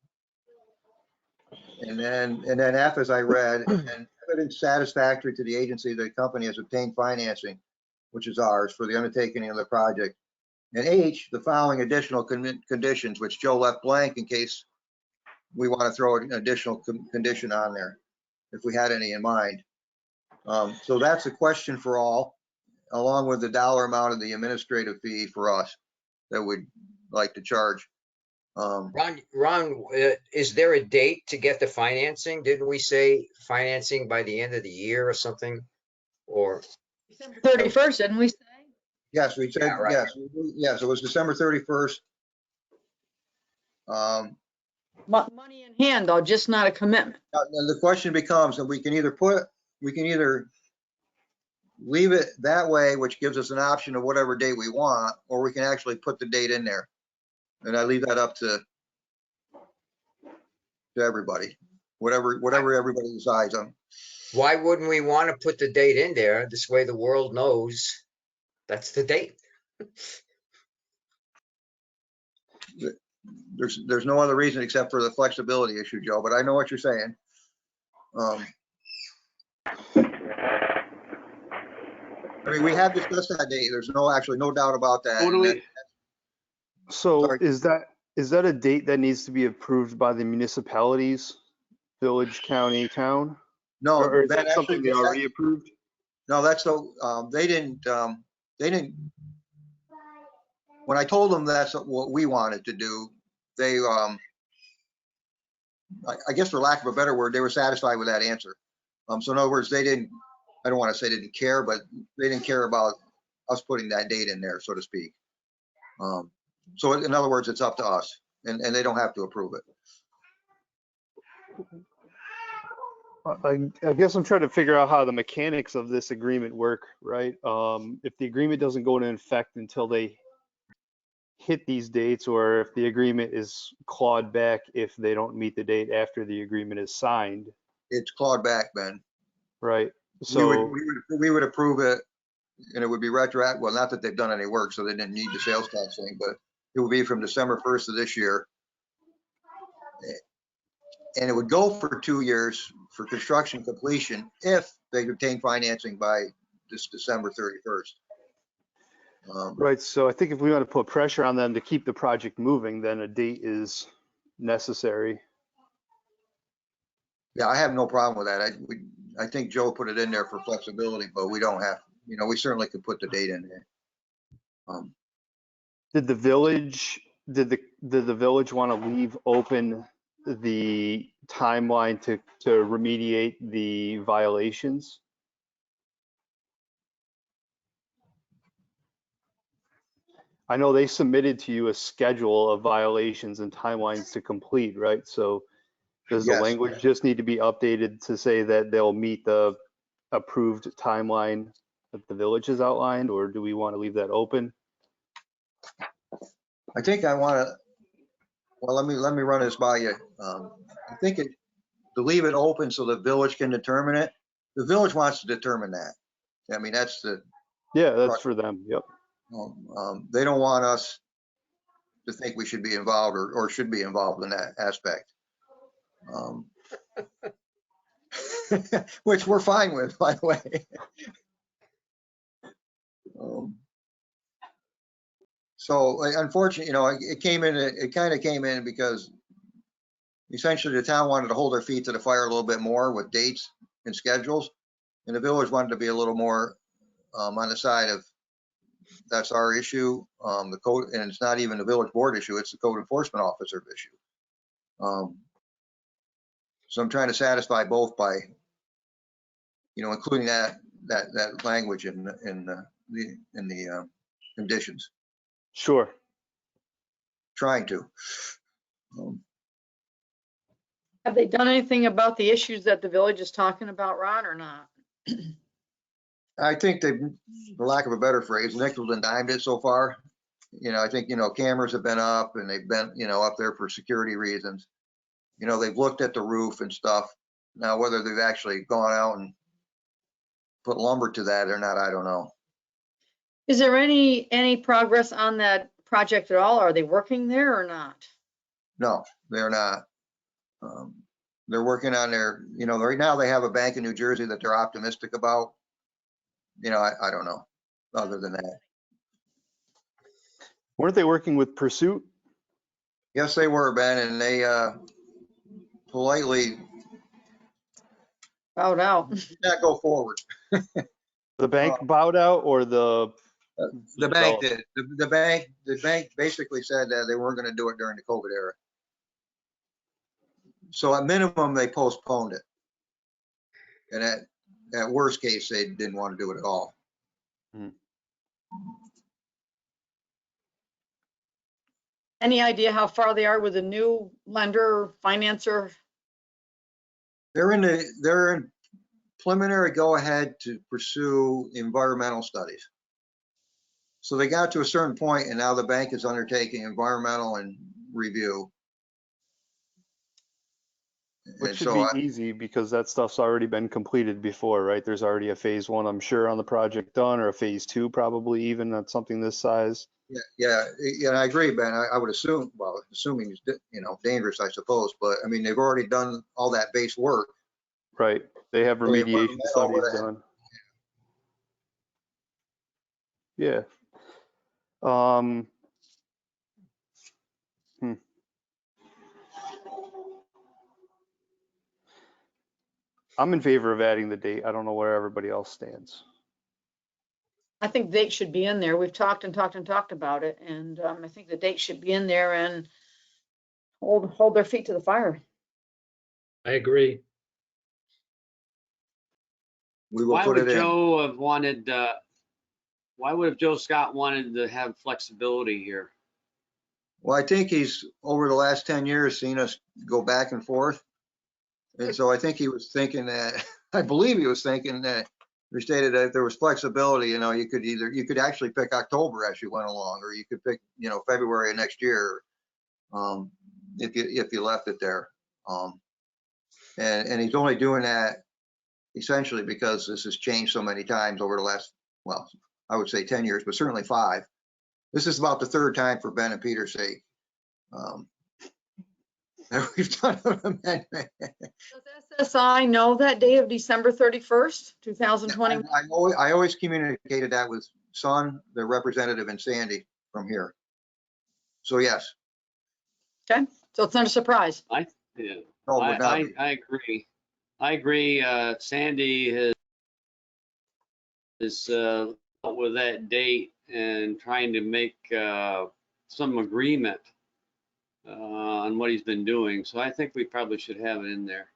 then F, as I read, and evidence satisfactory to the agency that the company has obtained financing, which is ours, for the undertaking of the project. And H, the following additional conditions, which Joe left blank in case we want to throw an additional condition on there, if we had any in mind. So that's a question for all, along with the dollar amount of the administrative fee for us that we'd like to charge. Ron, is there a date to get the financing? Didn't we say financing by the end of the year or something? Or, 31st, didn't we say? Yes, we said, Yeah, right. yes, yes, it was December 31st. Money in hand, though, just not a commitment. And the question becomes, that we can either leave it that way, which gives us an option of whatever date we want, or we can actually put the date in there. And I leave that up to everybody, whatever everybody decides on. why wouldn't we want to put the date in there? This way the world knows that's the date. There's no other reason except for the flexibility issue, Joe, but I know what you're saying. I mean, we have discussed that date. There's no doubt about that. What do we, So Sorry. is that a date that needs to be approved by the municipalities, village, county, town? No, Or is that that something they actually- already approved? No, that's so, they didn't, when I told them that's what we wanted to do, they, I guess for lack of a better word, they were satisfied with that answer. So in other words, they didn't, I don't want to say they didn't care, but they didn't care about us putting that date in there, so to speak. So in other words, it's up to us, and they don't have to approve it. I guess I'm trying to figure out how the mechanics of this agreement work, right? If the agreement doesn't go into effect until they hit these dates, or if the agreement is clawed back if they don't meet the date after the agreement is signed, It's clawed back, Ben. right? We So, we would approve it, and it would be retroactive. Well, not that they've done any work, so they didn't need the sales tax thing, but it would be from December 1st of this year. And it would go for 2 years for construction completion if they obtain financing by this December 31st. right, so I think if we want to put pressure on them to keep the project moving, then a date is necessary. Yeah, I have no problem with that. I think Joe put it in there for flexibility, but we don't have, we certainly could put the date in there. Did the village want to leave open the timeline to remediate the violations? I know they submitted to you a schedule of violations and timelines to complete, right? So does the Yes. language just need to be updated to say that they'll meet the approved timeline that the village has outlined, or do we want to leave that open? I think I want to, well, let me run this by you. I think to leave it open so the village can determine it. The village wants to determine that. I mean, that's the, Yeah, that's for them. Yep. they don't want us to think we should be involved or should be involved in that aspect. Which we're fine with, by the way. So unfortunately, it kind of came in because essentially the town wanted to hold their feet to the fire a little bit more with dates and schedules. And the village wanted to be a little more on the side of, that's our issue. The code, and it's not even the village board issue, it's the code enforcement officer issue. So I'm trying to satisfy both by, including that language in the conditions. Sure. Trying to. Have they done anything about the issues that the village is talking about, Ron, or not? I think they, for lack of a better phrase, nickel and dimed it so far. I think, cameras have been up and they've been, up there for security reasons. They've looked at the roof and stuff. Now, whether they've actually gone out and put lumber to that or not, I don't know. Is there any progress on that project at all? Are they working there or not? No, they're not. They're working on their, right now they have a bank in New Jersey that they're optimistic about. I don't know, other than that. Weren't they working with Pursuit? Yes, they were, Ben, and politely Bowed out. did not go forward. The bank bowed out or the The bank did. The bank basically said that they weren't going to do it during the COVID era. So at minimum, they postponed it. And at worst case, they didn't want to do it at all. Any idea how far they are with a new lender, financer? They're in preliminary go ahead to pursue environmental studies. So they got to a certain point and now the bank is undertaking environmental and review. Which And should so be easy because that stuff's already been completed before, right? There's already a phase 1, I'm sure, on the project done, or a phase 2 probably even on something this size. yeah, I agree, Ben. I would assume, well, assuming it's, dangerous, I suppose, but I mean, they've already done all that base work. Right. They have So the remediation environmental studies would have- done. Yeah. Um, I'm in favor of adding the date. I don't know where everybody else stands. I think the date should be in there. We've talked and talked and talked about it, and I think the date should be in there and hold their feet to the fire. I agree. We will Why put would it in. Joe have wanted, why would have Joe Scott wanted to have flexibility here? Well, I think he's over the last 10 years seen us go back and forth. And so I think he was thinking that, I believe he was thinking that we stated that if there was flexibility, you could actually pick October as you went along, or you could pick, February of next year, if you left it there. And he's only doing that essentially because this has changed so many times over the last, well, I would say 10 years, but certainly 5. This is about the 3rd time for Ben and Peter's sake. That we've done an amendment. Does SSI know that day of December 31st, 2021? I always communicated that with Son, the representative, and Sandy from here. So yes. Okay, so it's not a surprise. Yeah. No, it would not be. I agree. I agree. Sandy is with that date and trying to make some agreement on what he's been doing. So I think we probably should have it in there.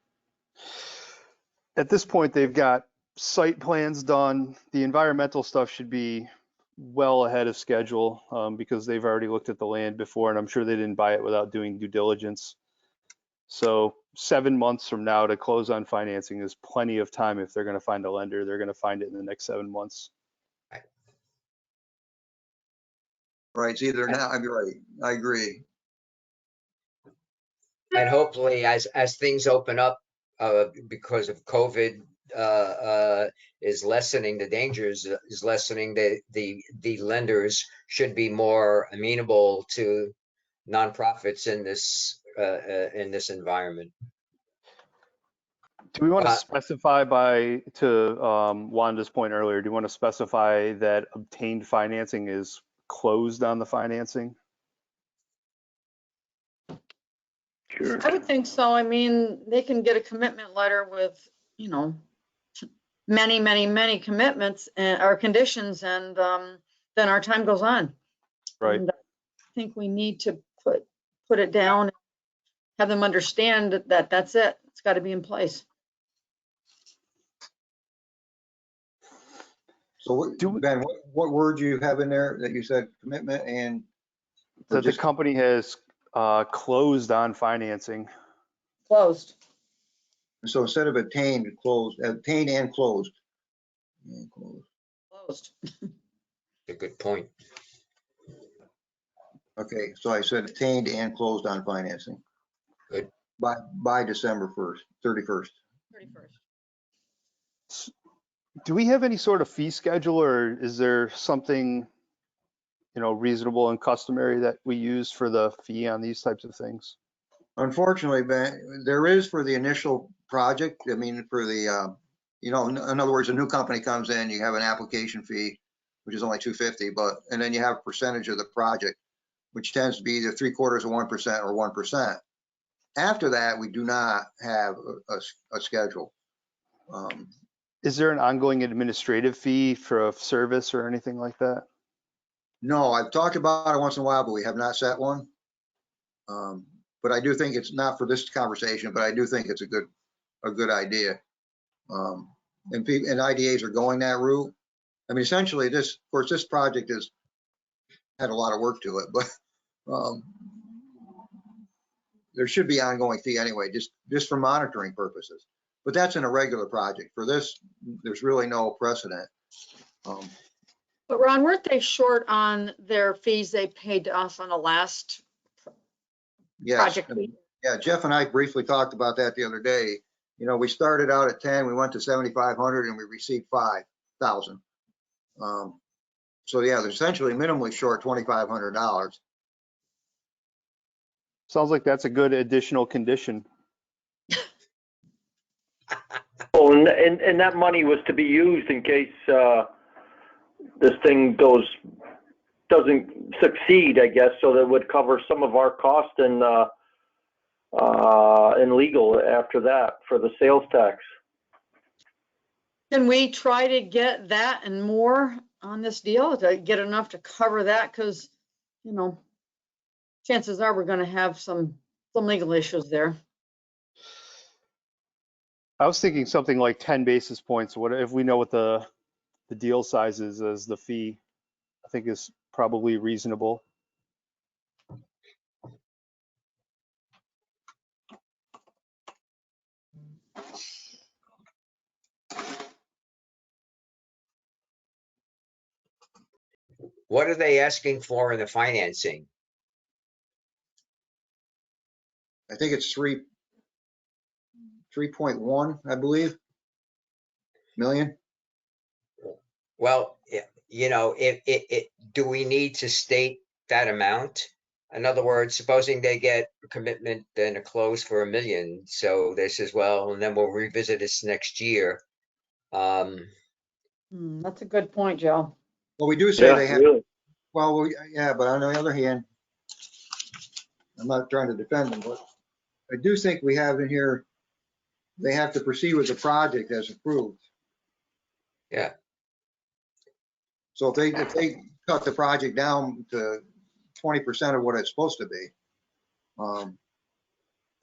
At this point, they've got site plans done. The environmental stuff should be well ahead of schedule because they've already looked at the land before, and I'm sure they didn't buy it without doing due diligence. So 7 months from now to close on financing is plenty of time. If they're going to find a lender, they're going to find it in the next 7 months. Right, it's either now, I'm right, I agree. And hopefully as things open up, because of COVID, is lessening the dangers, is lessening the lenders should be more amenable to nonprofits in this environment. Do we want to specify to Wanda's point earlier, do you want to specify that obtained financing is closed on the financing? Sure. I would think so. I mean, they can get a commitment letter with, many, many, many commitments or conditions, and then our time goes on. Right. And I think we need to put it down, have them understand that that's it. It's got to be in place. So Ben, what word do you have in there that you said commitment and? That the company has closed on financing. Closed. So instead of obtained, closed, obtained and closed. Closed. A good point. Okay, so I said obtained and closed on financing. Good. By December 1st, 31st. 31st. Do we have any sort of fee schedule, or is there something, reasonable and customary that we use for the fee on these types of things? Unfortunately, Ben, there is for the initial project. I mean, for the, in other words, a new company comes in, you have an application fee, which is only $250, and then you have a percentage of the project, which tends to be either 3/4 of 1% or 1%. After that, we do not have a schedule. Is there an ongoing administrative fee for a service or anything like that? No, I've talked about it once in a while, but we have not set one. But I do think it's not for this conversation, but I do think it's a good idea. And IDAs are going that route. I mean, essentially, of course, this project has had a lot of work to it, but there should be ongoing fee anyway, just for monitoring purposes. But that's in a regular project. For this, there's really no precedent. But Ron, weren't they short on their fees they paid to us on the last Yes. project? Yeah, Jeff and I briefly talked about that the other day. You know, we started out at 10, we went to 7,500 and we received 5,000. So yeah, they're essentially minimally short $2,500. Sounds like that's a good additional condition. Oh, and that money was to be used in case this thing doesn't succeed, I guess, so that would cover some of our cost and legal after that for the sales tax. Can we try to get that and more on this deal to get enough to cover that? Because, you know, chances are we're going to have some legal issues there. I was thinking something like 10 basis points. What if we know what the deal size is as the fee? I think is probably reasonable. What are they asking for in the financing? I think it's 3.1, I believe, million. Well, you know, do we need to state that amount? In other words, supposing they get a commitment and a close for $1 million, so they says, well, and then we'll revisit this next year. That's a good point, Joe. Well, we do say Yeah, they have, really. well, yeah, but on the other hand, I'm not trying to defend them, but I do think we have in here, they have to proceed with the project as approved. Yeah. So if they cut the project down to 20% of what it's supposed to be,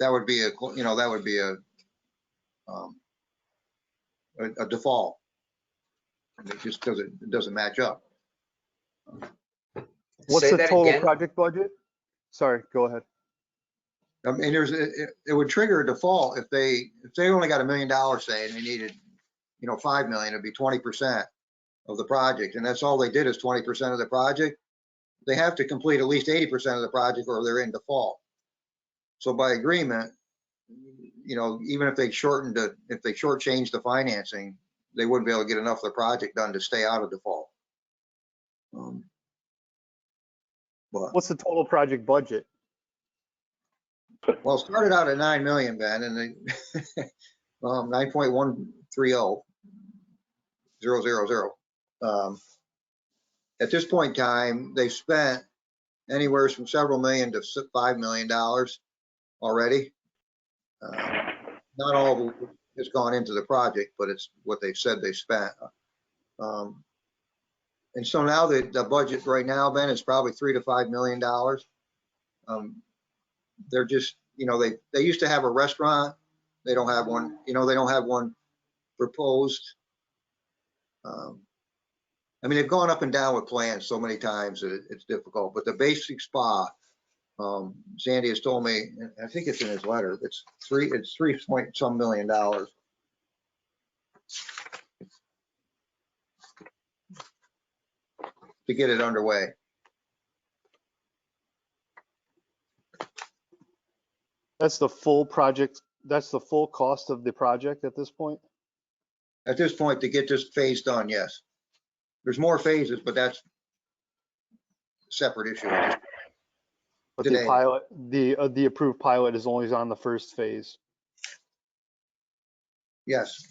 that would be a default. And it just doesn't match up. What's Say the that total again? project budget? Sorry, go ahead. I mean, it would trigger a default if they only got $1 million, say, and they needed, 5 million, it'd be 20% of the project. And that's all they did is 20% of the project. They have to complete at least 80% of the project or they're in default. So by agreement, even if they shortchanged the financing, they wouldn't be able to get enough of the project done to stay out of default. But, What's the total project budget? well, it started out at 9 million, Ben, and they 9.130000. At this point in time, they've spent anywhere from several million to $5 million already. Not all of it has gone into the project, but it's what they've said they spent. And so now the budget right now, Ben, is probably $3 to $5 million. They're just, they used to have a restaurant. They don't have one, they don't have one proposed. I mean, they've gone up and down with plans so many times that it's difficult, but the basic spa, Sandy has told me, and I think it's in his letter, it's 3 point some million dollars. To get it underway. That's the full project. That's the full cost of the project at this point. At this point, to get this phase done, yes. There's more phases, but that's a separate issue. But Today. the pilot, the approved pilot is only on the first phase. Yes.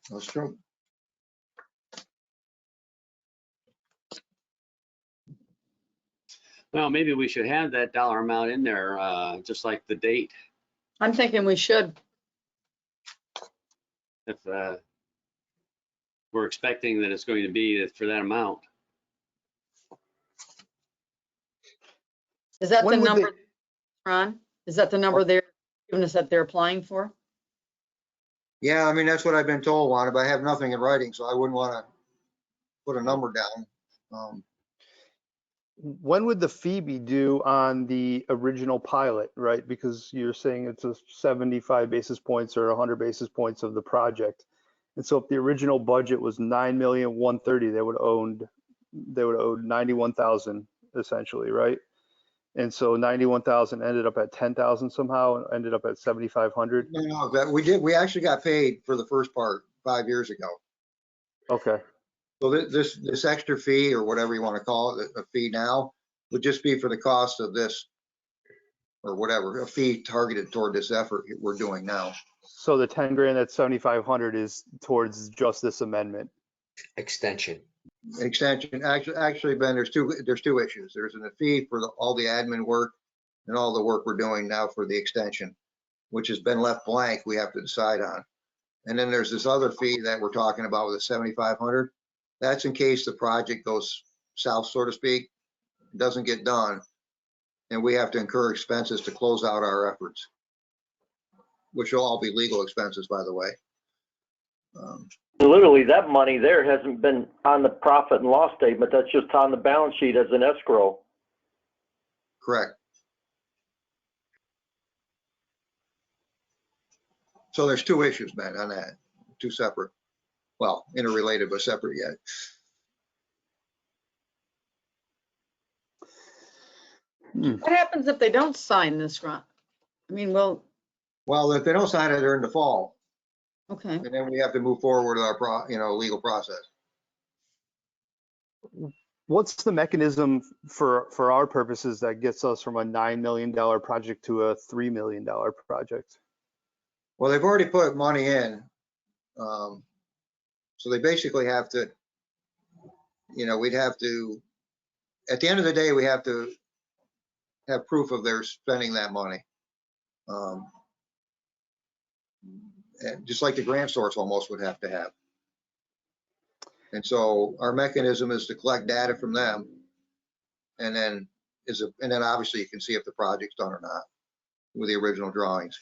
That's true. Well, maybe we should have that dollar amount in there, just like the date, I'm thinking we should. if we're expecting that it's going to be for that amount. Is that the When would they- number, Ron? Is that the number they're giving us that they're applying for? Yeah, I mean, that's what I've been told, Juan, but I have nothing in writing, so I wouldn't want to put a number down. When would the fee be due on the original pilot, right? Because you're saying it's a 75 basis points or 100 basis points of the project. And so if the original budget was 9,130,000, they would have owed 91,000 essentially, right? And so 91,000 ended up at 10,000 somehow and ended up at 7,500. No, that we actually got paid for the first part 5 years ago. Okay. So this extra fee, or whatever you want to call it, a fee now, would just be for the cost of this, or whatever, a fee targeted toward this effort we're doing now. So the 10 grand at 7,500 is towards just this amendment. Extension. Extension, actually, Ben, there's two issues. There's a fee for all the admin work and all the work we're doing now for the extension, which has been left blank, we have to decide on. And then there's this other fee that we're talking about with the 7,500. That's in case the project goes south, so to speak, doesn't get done, and we have to incur expenses to close out our efforts, which will all be legal expenses, by the way. Literally, that money there hasn't been on the profit and loss statement. That's just on the balance sheet as an escrow. Correct. So there's two issues, Ben, on that, two separate, well, interrelated, but separate yet. What happens if they don't sign this, Ron? I mean, well, Well, if they don't sign it, they're in default, okay. and then we have to move forward with our, legal process. What's the mechanism for our purposes that gets us from a $9 million project to a $3 million project? Well, they've already put money in. So they basically have to, we'd have to, at the end of the day, we have to have proof of their spending that money. And just like the grant source almost would have to have. And so our mechanism is to collect data from them. And then obviously you can see if the project's done or not with the original drawings.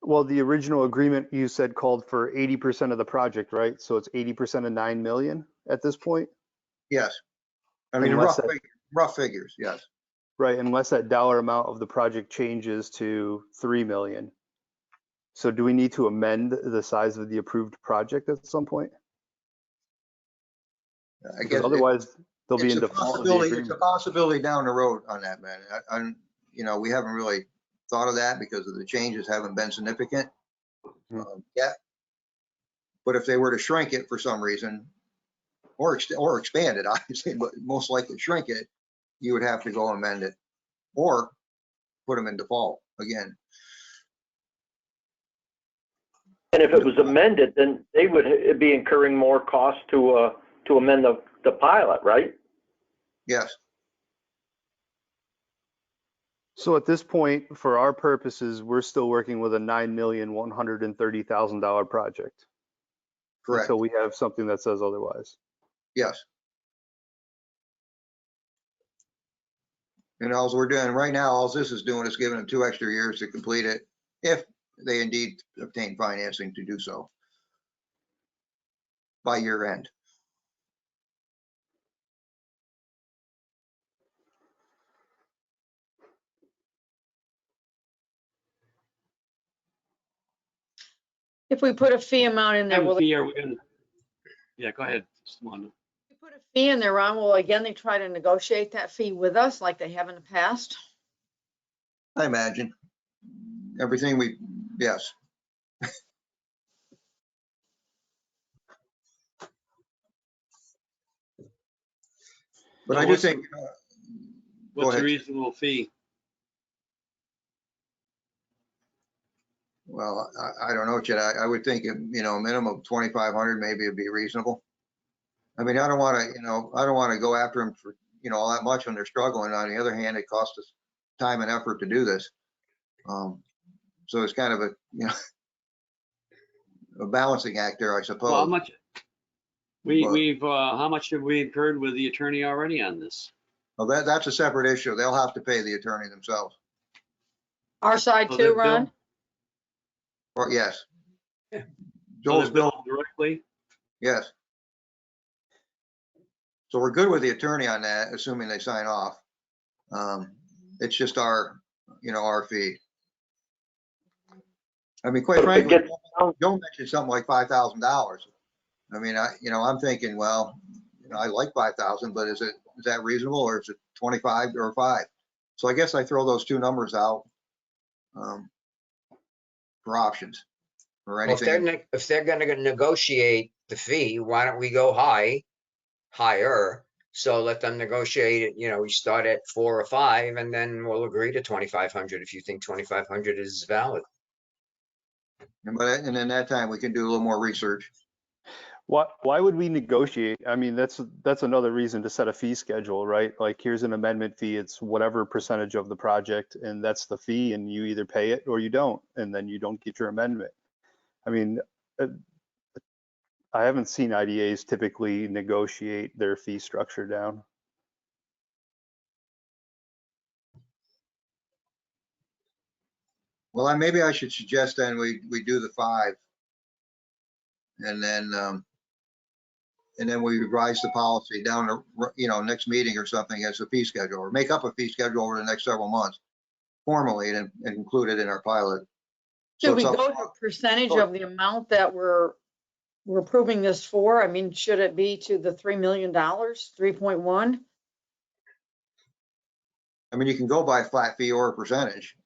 Well, the original agreement you said called for 80% of the project, right? So it's 80% of 9 million at this point? Yes. I mean, rough figures, yes. Right, unless that dollar amount of the project changes to 3 million. So do we need to amend the size of the approved project at some point? I guess otherwise they'll be in default of the agreement. It's a possibility down the road on that, man. We haven't really thought of that because of the changes haven't been significant yet. But if they were to shrink it for some reason, or expand it, obviously, but most likely shrink it, you would have to go amend it or put them in default again. And if it was amended, then they would be incurring more costs to amend the pilot, right? Yes. So at this point, for our purposes, we're still working with a $9,130,000 project. Correct. Until we have something that says otherwise. Yes. And all we're doing right now, all this is doing is giving them 2 extra years to complete it, if they indeed obtain financing to do so by year end. If we put a fee amount in there, will they Yeah, go ahead, Wanda. put a fee in there, Ron? Will again, they try to negotiate that fee with us like they have in the past? I imagine. Everything yes. But I do think. What's a reasonable fee? Well, I don't know, Chad. I would think, a minimum of 2,500 maybe would be reasonable. I mean, I don't want to go after them for, all that much when they're struggling. On the other hand, it costs us time and effort to do this. So it's kind of a, a balancing act there, I suppose. Well, how much, But- how much have we incurred with the attorney already on this? Well, that's a separate issue. They'll have to pay the attorney themselves. Our side So too, they're Ron? Or yes. Yeah. So Joel's they're bill, billed directly? yes. So we're good with the attorney on that, assuming they sign off. It's just our, our fee. I mean, quite frankly, Joe mentioned something like $5,000. I mean, I'm thinking, well, I like 5,000, but is that reasonable, or is it 25 or 5? So I guess I throw those two numbers out for options or Well, anything. if they're gonna negotiate the fee, why don't we go higher? So let them negotiate it, we start at 4 or 5, and then we'll agree to 2,500 if you think 2,500 is valid. And then that time we can do a little more research. Why would we negotiate? I mean, that's another reason to set a fee schedule, right? Like, here's an amendment fee. It's whatever percentage of the project, and that's the fee, and you either pay it or you don't, and then you don't get your amendment. I mean, I haven't seen IDAs typically negotiate their fee structure down. Well, maybe I should suggest then we do the 5, and then we revise the policy down to, next meeting or something as a fee schedule, or make up a fee schedule over the next several months formally and include it in our pilot. Should we go to a percentage of the amount that we're approving this for? I mean, should it be to the $3 million, 3.1? I mean, you can go by flat fee or a percentage.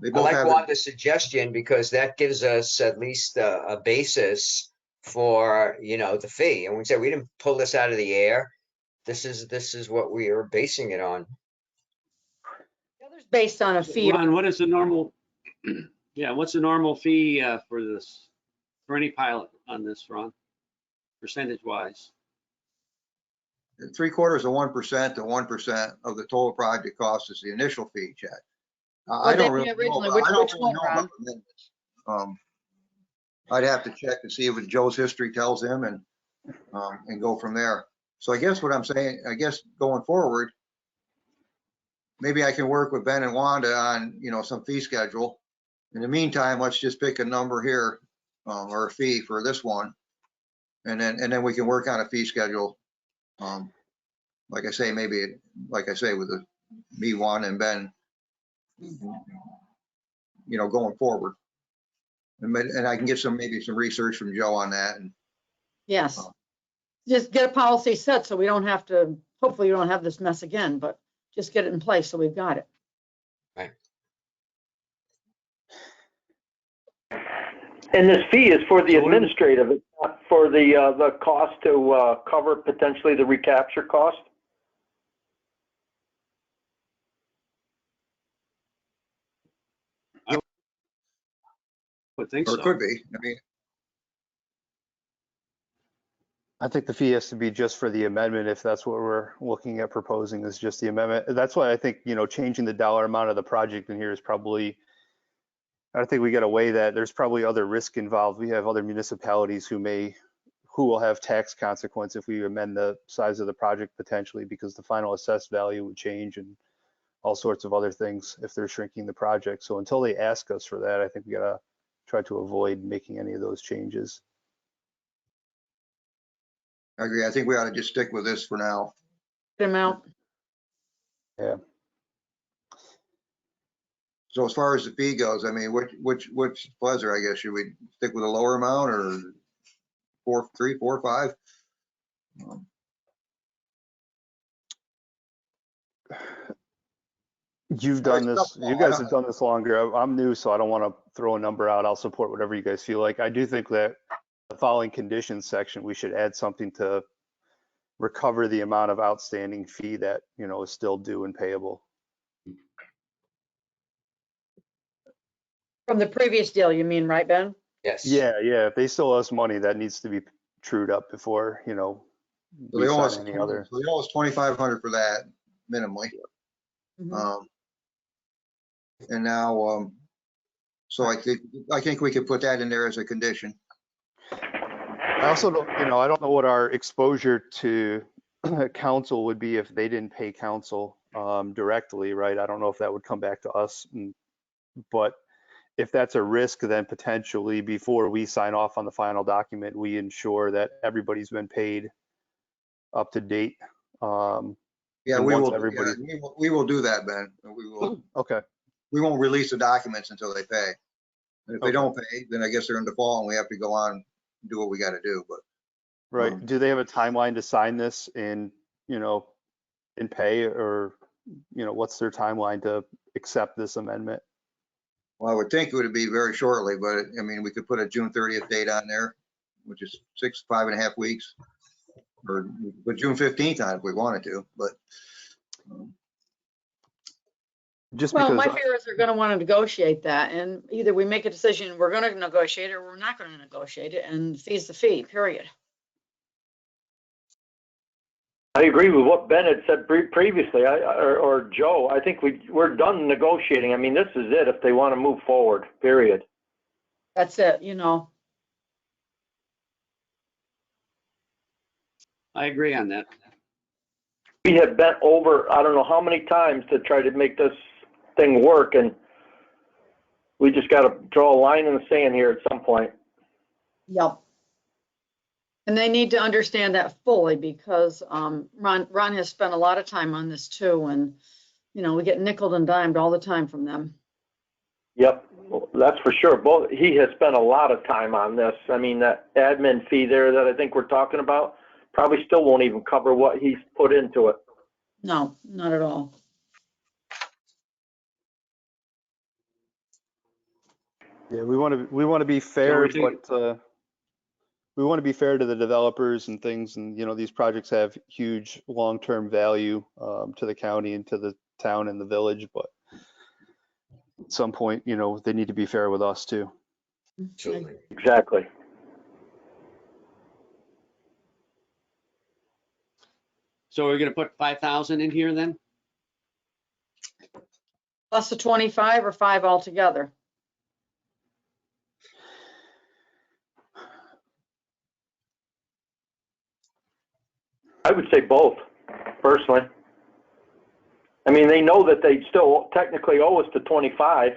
They I both like have Wanda's suggestion because that gives us at least a basis for, the fee. And we say, we didn't pull this out of the air. This is what we are basing it on. The other's based on a fee. Ron, what is the normal, what's the normal fee for this, for any pilot on this, Ron? Percentage wise? 3/4 of 1% to 1% of the total project cost is the initial fee, Chad. I What they don't really did originally, know. which I don't really one, know Ron? about amendments. I'd have to check to see what Joe's history tells him and go from there. So I guess what I'm saying, going forward, maybe I can work with Ben and Wanda on, some fee schedule. In the meantime, let's just pick a number here, or a fee for this one. And then we can work on a fee schedule. Like I say, with me, Wanda, and Ben, going forward. And I can get maybe some research from Joe on that. And Yes. Just get a policy set so we don't have to, hopefully we don't have this mess again, but just get it in place so we've got it. Right. And this fee is for the administrative, it's not for the cost to cover potentially the recapture cost? I would think or so. it could be. I mean, I think the fee has to be just for the amendment, if that's what we're looking at proposing, is just the amendment. That's why I think, changing the dollar amount of the project in here is probably, I think we got to weigh that. There's probably other risk involved. We have other municipalities who will have tax consequence if we amend the size of the project potentially, because the final assessed value would change and all sorts of other things if they're shrinking the project. So until they ask us for that, I think we got to try to avoid making any of those changes. I agree. I think we ought to just stick with this for now. Amount. Yeah. So as far as the fee goes, I mean, which pleasure, I guess, should we stick with a lower amount or 3, 4, 5? You've done this, you guys have done this longer. I'm new, so I don't want to throw a number out. I'll support whatever you guys feel like. I do think that the following conditions section, we should add something to recover the amount of outstanding fee that, is still due and payable. From the previous deal, you mean, right, Ben? Yes. Yeah. If they still owe us money, that needs to be trued up before, So we they owe sign us, any other. so they owe us 2,500 for that minimally. Mhm. And now, so I think we could put that in there as a condition. I also don't, I don't know what our exposure to council would be if they didn't pay council directly, right? I don't know if that would come back to us, but if that's a risk, then potentially before we sign off on the final document, we ensure that everybody's been paid up to date. Yeah, And we once will, everybody- we will do that, Ben. We will, Okay, we won't release the documents until they pay. And if they Okay. don't pay, then I guess they're in default and we have to go on and do what we got to do, but. right. Do they have a timeline to sign this and, and pay, or, what's their timeline to accept this amendment? Well, I would think it would be very shortly, but I mean, we could put a June 30th date on there, which is 5.5 weeks. Or we could put June 15th on it if we wanted to, but. Just Well, because, my fear is they're gonna want to negotiate that, and either we make a decision, we're gonna negotiate it, or we're not gonna negotiate it, and the fee's the fee, period. I agree with what Ben had said previously, or Joe. I think we're done negotiating. I mean, this is it if they want to move forward, period. That's it, I agree on that. We have bent over, I don't know how many times to try to make this thing work, and we just got to draw a line in the sand here at some point. Yep. And they need to understand that fully because Ron has spent a lot of time on this too, and we get nickeled and dimed all the time from them. Yep, that's for sure. He has spent a lot of time on this. I mean, that admin fee there that I think we're talking about probably still won't even cover what he's put into it. No, not at all. yeah, we want to be fair, we think- but we want to be fair to the developers and things, and these projects have huge long-term value to the county and to the town and the village, but at some point, they need to be fair with us too. Absolutely. Exactly. So we're gonna put 5,000 in here then? Plus the 25 or 5 altogether. I would say both, personally. I mean, they know that they still technically owe us the 25.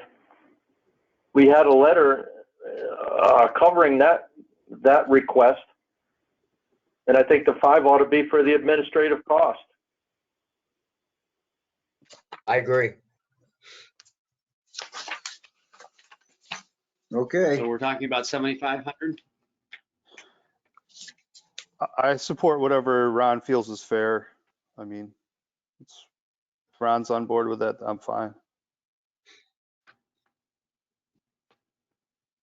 We had a letter covering that request. And I think the 5 ought to be for the administrative cost. I agree. Okay, So we're talking about 7,500? I support whatever Ron feels is fair. I mean, if Ron's on board with that, I'm fine.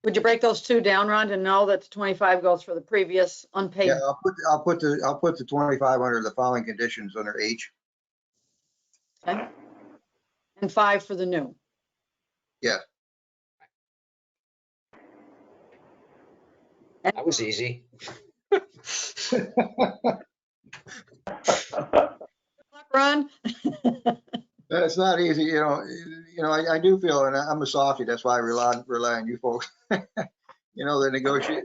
Would you break those two down, Ron, to know that the 25 goes for the previous unpaid? yeah, I'll put the 25 under the following conditions under H. Okay. And 5 for the new. Yeah. That was easy. Ron? It's not easy, I do feel, and I'm a softie, that's why I rely on you folks. The negotiate,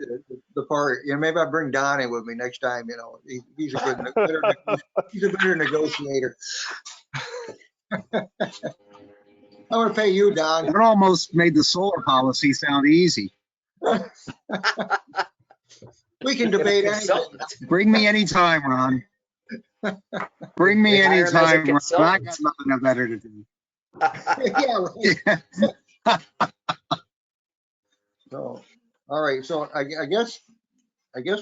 the part, maybe I bring Don in with me next time, he's a better negotiator. I'm gonna pay you, Don. It almost made the solar policy sound easy. We can debate anything. Bring me anytime, Ron. Bring me They hire him as a anytime, Ron. I consultant. got nothing better to do. Yeah, right. So, all right, so I guess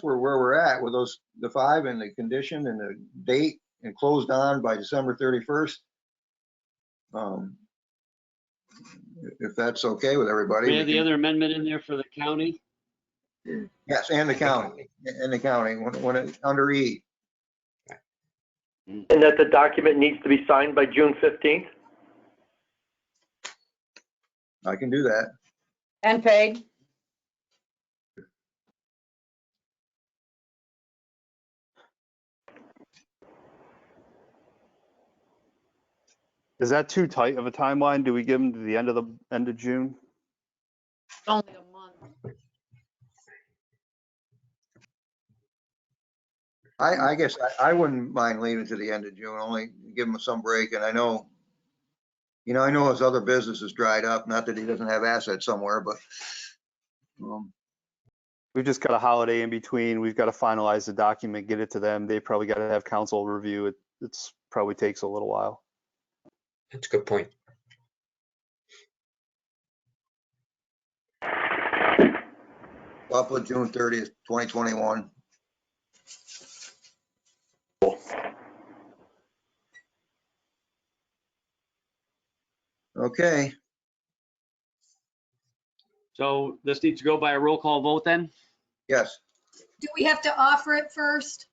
we're where we're at with the 5 and the condition and the date and closed on by December 31st. If that's okay with everybody. We have the other amendment in there for the county. Yes, and the county, when it, under E. And that the document needs to be signed by June 15th? I can do that. And paid. Is that too tight of a timeline? Do we give them to the end of June? Only a month. I guess I wouldn't mind leaving to the end of June, only give him some break. And I know, I know his other business is dried up, not that he doesn't have assets somewhere, but We've just got a holiday in between. We've got to finalize the document, get it to them. They probably got to have council review it. It's probably takes a little while. That's a good point. I'll put June 30th, 2021. Okay, So this needs to go by a roll call vote then? yes. Do we have to offer it first?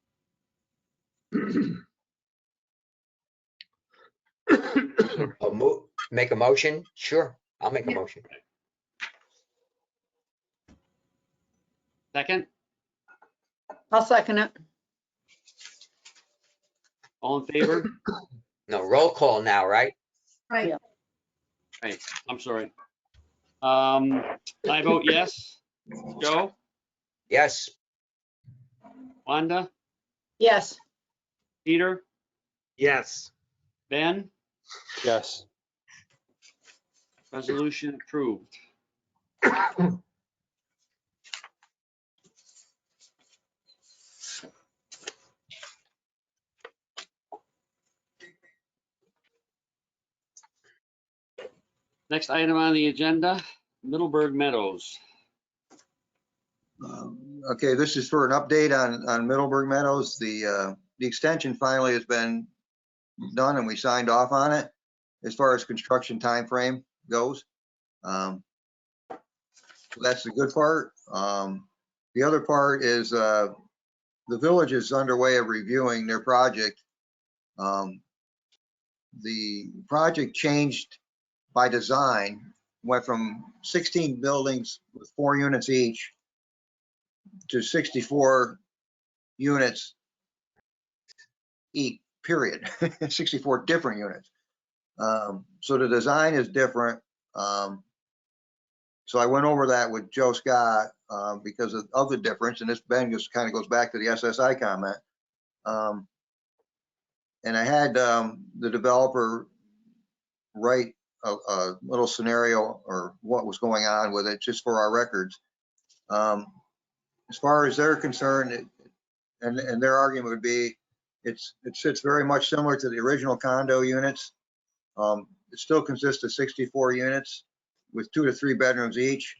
Make a motion? Sure, I'll make a Yeah. motion. Second, I'll second it. all in favor? No, roll call now, right? Right. Yeah. Right, I'm sorry. I vote yes. Joe, Yes, Wanda, Yes. Peter, Yes. Ben, Yes. resolution approved. Next item on the agenda, Middleburg Meadows. Okay, this is for an update on Middleburg Meadows. The extension finally has been done and we signed off on it as far as construction time frame goes. So that's the good part. The other part is the village is underway of reviewing their project. The project changed by design, went from 16 buildings with 4 units each to 64 units each, period. 64 different units. So the design is different. So I went over that with Joe Scott because of the difference, and this Ben just kind of goes back to the SSI comment. And I had the developer write a little scenario or what was going on with it just for our records. As far as they're concerned, and their argument would be, it sits very much similar to the original condo units. It still consists of 64 units with 2 to 3 bedrooms each.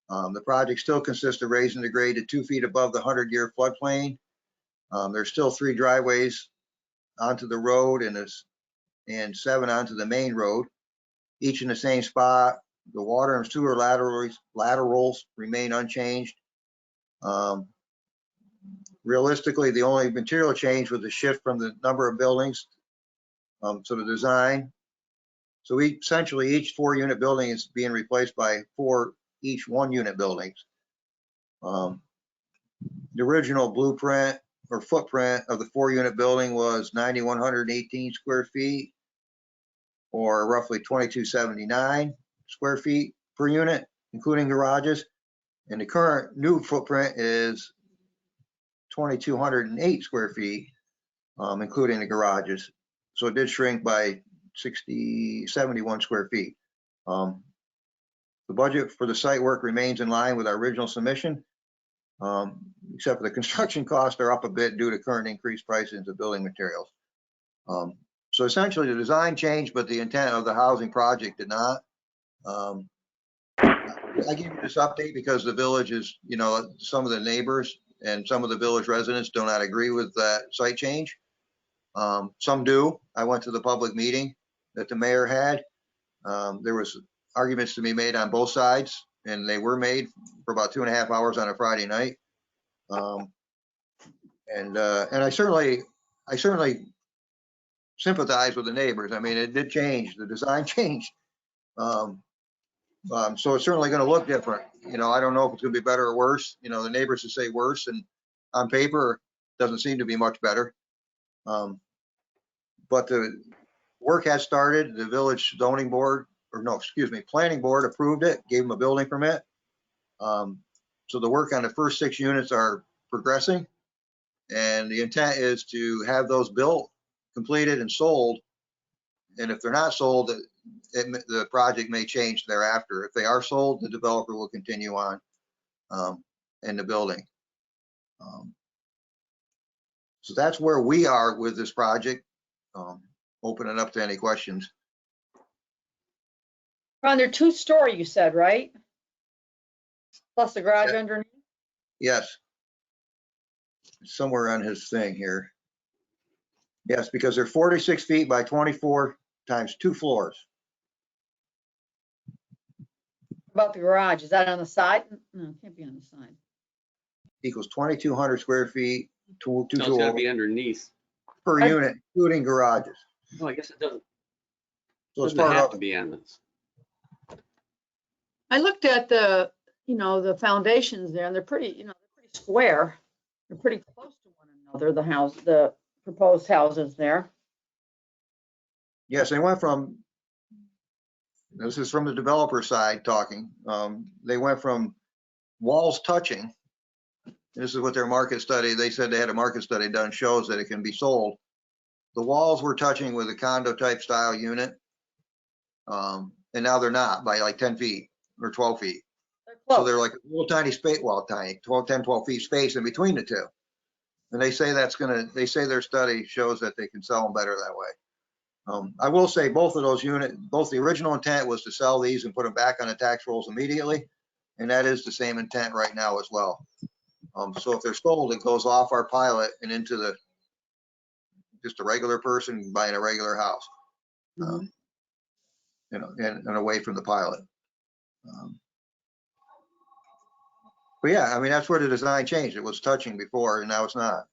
The project still consists of raising the grade to 2 feet above the 100-year floodplain. There's still 3 driveways onto the road and 7 onto the main road, each in the same spot. The water and sewer laterals remain unchanged. Realistically, the only material change was the shift from the number of buildings to the design. So essentially each 4-unit building is being replaced by 4 each 1-unit buildings. The original blueprint or footprint of the 4-unit building was 9,118 square feet, or roughly 2,279 square feet per unit, including garages. And the current new footprint is 2,208 square feet, including the garages. So it did shrink by 71 square feet. The budget for the site work remains in line with our original submission, except for the construction costs are up a bit due to current increased prices of building materials. So essentially the design changed, but the intent of the housing project did not. I gave you this update because the village is, some of the neighbors and some of the village residents do not agree with that site change. Some do. I went to the public meeting that the mayor had. There was arguments to be made on both sides, and they were made for about 2.5 hours on a Friday night. And I certainly sympathize with the neighbors. I mean, it did change. The design changed. So it's certainly going to look different. I don't know if it's going to be better or worse. The neighbors would say worse, and on paper, it doesn't seem to be much better. But Work has started. The village zoning board, or no, excuse me, planning board approved it, gave them a building permit. So the work on the first 6 units are progressing. And the intent is to have those built, completed and sold. And if they're not sold, the project may change thereafter. If they are sold, the developer will continue on in the building. So that's where we are with this project. Open it up to any questions. Ron, they're 2-story, you said, right? Plus the garage Yeah. underneath? Yes. Somewhere on his thing here. Yes, because they're 46 feet by 24 times 2 floors. About the garage, is that on the side? No, it can't be on the side. Equals 2,200 square feet, No, it's gotta be underneath. per unit, including garages. No, I guess it doesn't, So it's doesn't part have of to it. be on this. I looked at the, the foundations there, and they're pretty, they're pretty square. They're pretty close to one another, the proposed houses there. Yes, they went from, this is from the developer side talking. They went from walls touching. This is what their market study, they said they had a market study done, shows that it can be sold. The walls were touching with a condo type style unit. And now they're not by like 10 feet or 12 feet. They're So close. they're like a little tiny space, well, tiny, 10, 12 feet space in between the two. And they say they say their study shows that they can sell them better that way. I will say both of those units, both the original intent was to sell these and put them back on the tax rolls immediately. And that is the same intent right now as well. So if they're sold, it goes off our pilot and into just a regular person buying a regular house, and away from the pilot. But yeah, I mean, that's where the design changed. It was touching before and now it's not.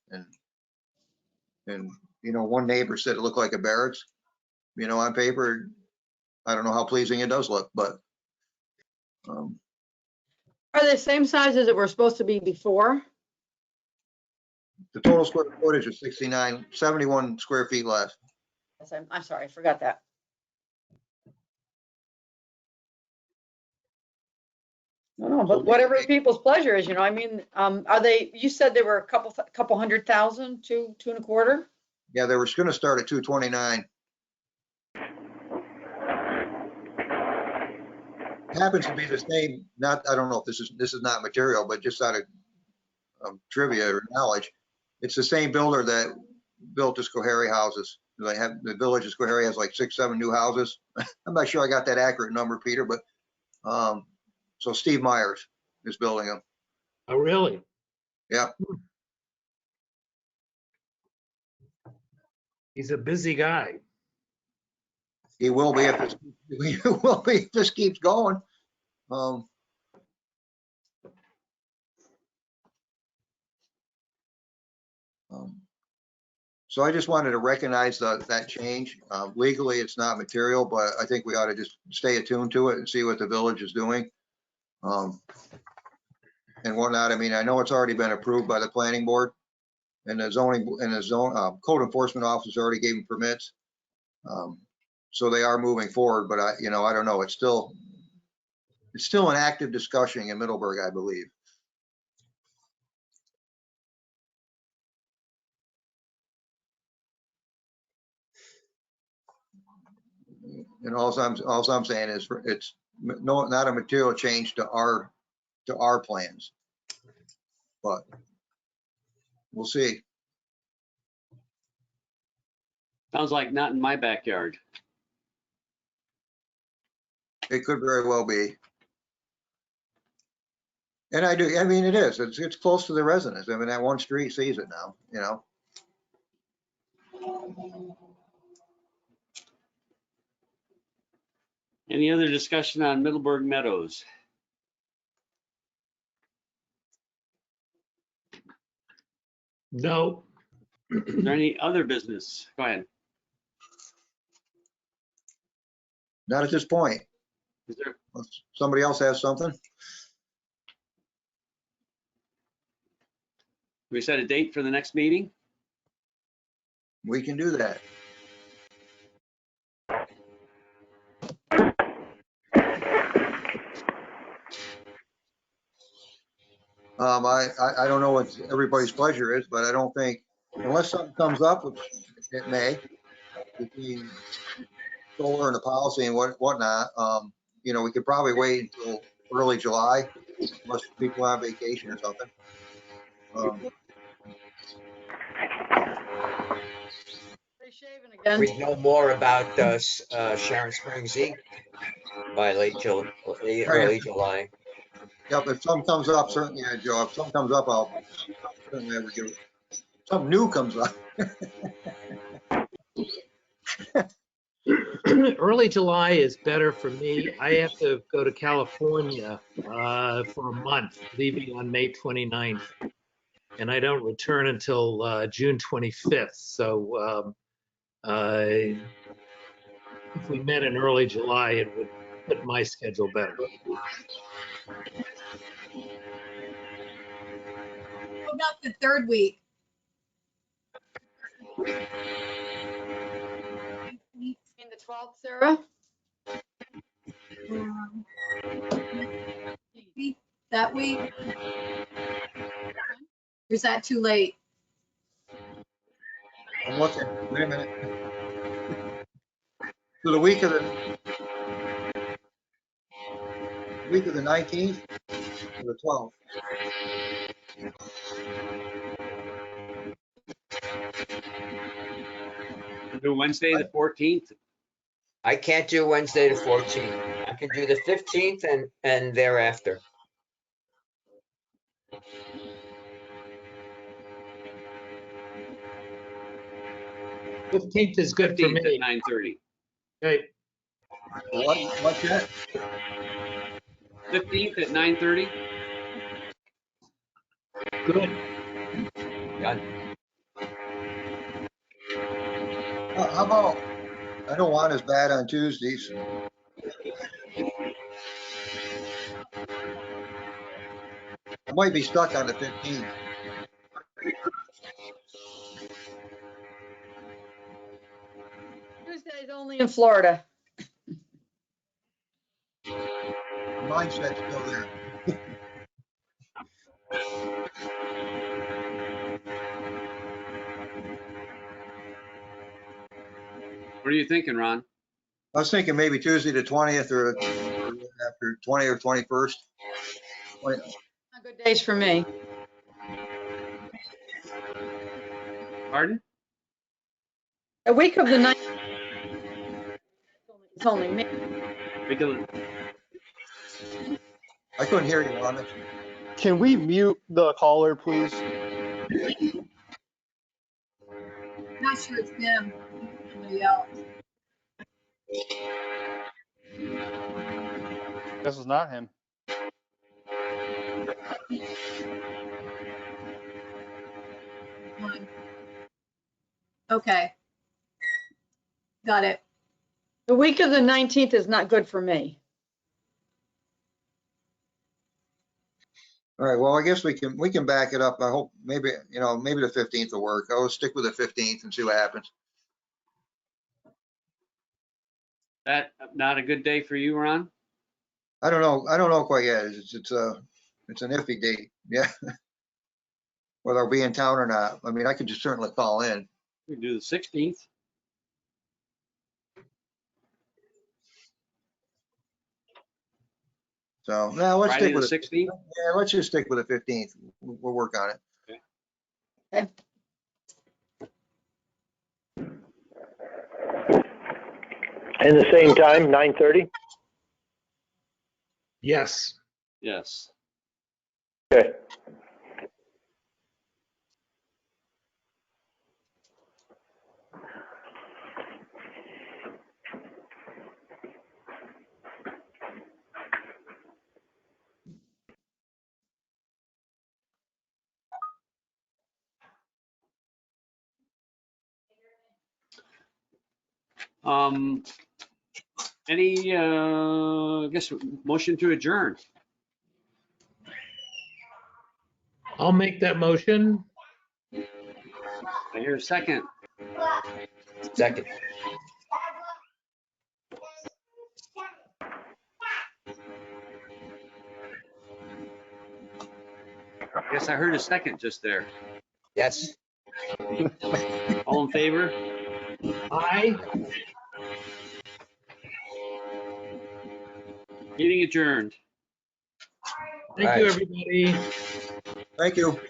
And one neighbor said it looked like a barracks. On paper, I don't know how pleasing it does look, but Are they the same size as it were supposed to be before? the total square footage is 71 square feet less. Yes, I'm sorry, I forgot that. No, but whatever people's pleasure is, I mean, are they, you said they were a couple 100,000, 2.25? Yeah, they were going to start at 229. Happens to be the same, I don't know if this is not material, but just out of trivia or knowledge, it's the same builder that built the Schoharie houses. The village of Schoharie has like 6, 7 new houses. I'm not sure I got that accurate number, Peter, but so Steve Myers is building them. Oh, really? Yeah. He's a busy guy. He will be if this keeps going. So I just wanted to recognize that change. Legally, it's not material, but I think we ought to just stay attuned to it and see what the village is doing. And whatnot. I mean, I know it's already been approved by the planning board and the zone code enforcement officer already gave them permits. So they are moving forward, but I don't know. It's still an active discussion in Middleburg, I believe. And all I'm saying is it's not a material change to our plans, but we'll see. Sounds like not in my backyard. It could very well be. And I mean, it is. It's close to the residents. I mean, that one street sees it now, Any other discussion on Middleburg Meadows? No. Is there any other business? Go ahead. Not at this point. Is there, Somebody else has something? we set a date for the next meeting? We can do that. I don't know what everybody's pleasure is, but I don't think, unless something comes up, which it may, between solar and the policy and whatnot, you know, we could probably wait until early July, unless people are on vacation or something. Pretty shaven again. We'd know more about Sharon Springs Inc. by early July. Yep, if something comes up, certainly, Joe, if something comes up, I'll certainly ever do it. Something new comes up. Early July is better for me. I have to go to California for a month, leaving on May 29th. And I don't return until June 25th. So if we met in early July, it would fit my schedule better. What about the third week? In the 12th, Sarah? That week? Or is that too late? I'm looking, wait a minute. So the week of the 19th or the 12th? Do Wednesday, the 14th. I can't do Wednesday the 14th. I can do the 15th and thereafter. 15th is good for 15th me. at 9:30. Okay. What's that? 15th at 9:30. Good. How about, I don't want as bad on Tuesdays. I might be stuck on the 15th. Tuesday's only in Florida. Mindset's still there. What are you thinking, Ron? I was thinking maybe Tuesday the 20th or after 20 or 21st. Not good days for me. Pardon? A week of the 9th. It's only me. Because I couldn't hear you, Rhonda. Can we mute the caller, please? Not sure it's them. Somebody else. This is not him. Okay. Got it. The week of the 19th is not good for me. All right, well, I guess we can back it up. I hope maybe, you know, maybe the 15th will work. I'll stick with the 15th and see what happens. that not a good day for you, Ron? I don't know quite yet. It's an iffy date. Yeah. Whether I'll be in town or not. I mean, I could just certainly call in. We can do the 16th. So now let's Friday stick the with it. 16th. Yeah, let's just stick with the 15th. We'll work on it. Okay. And the same time, 9:30? Yes. Yes. Okay. Any, I guess, motion to adjourn? I'll make that motion. I hear a second. Second. Guess I heard a second just there. Yes. All in favor? Aye. Meeting adjourned. Thank you, everybody. Thank you.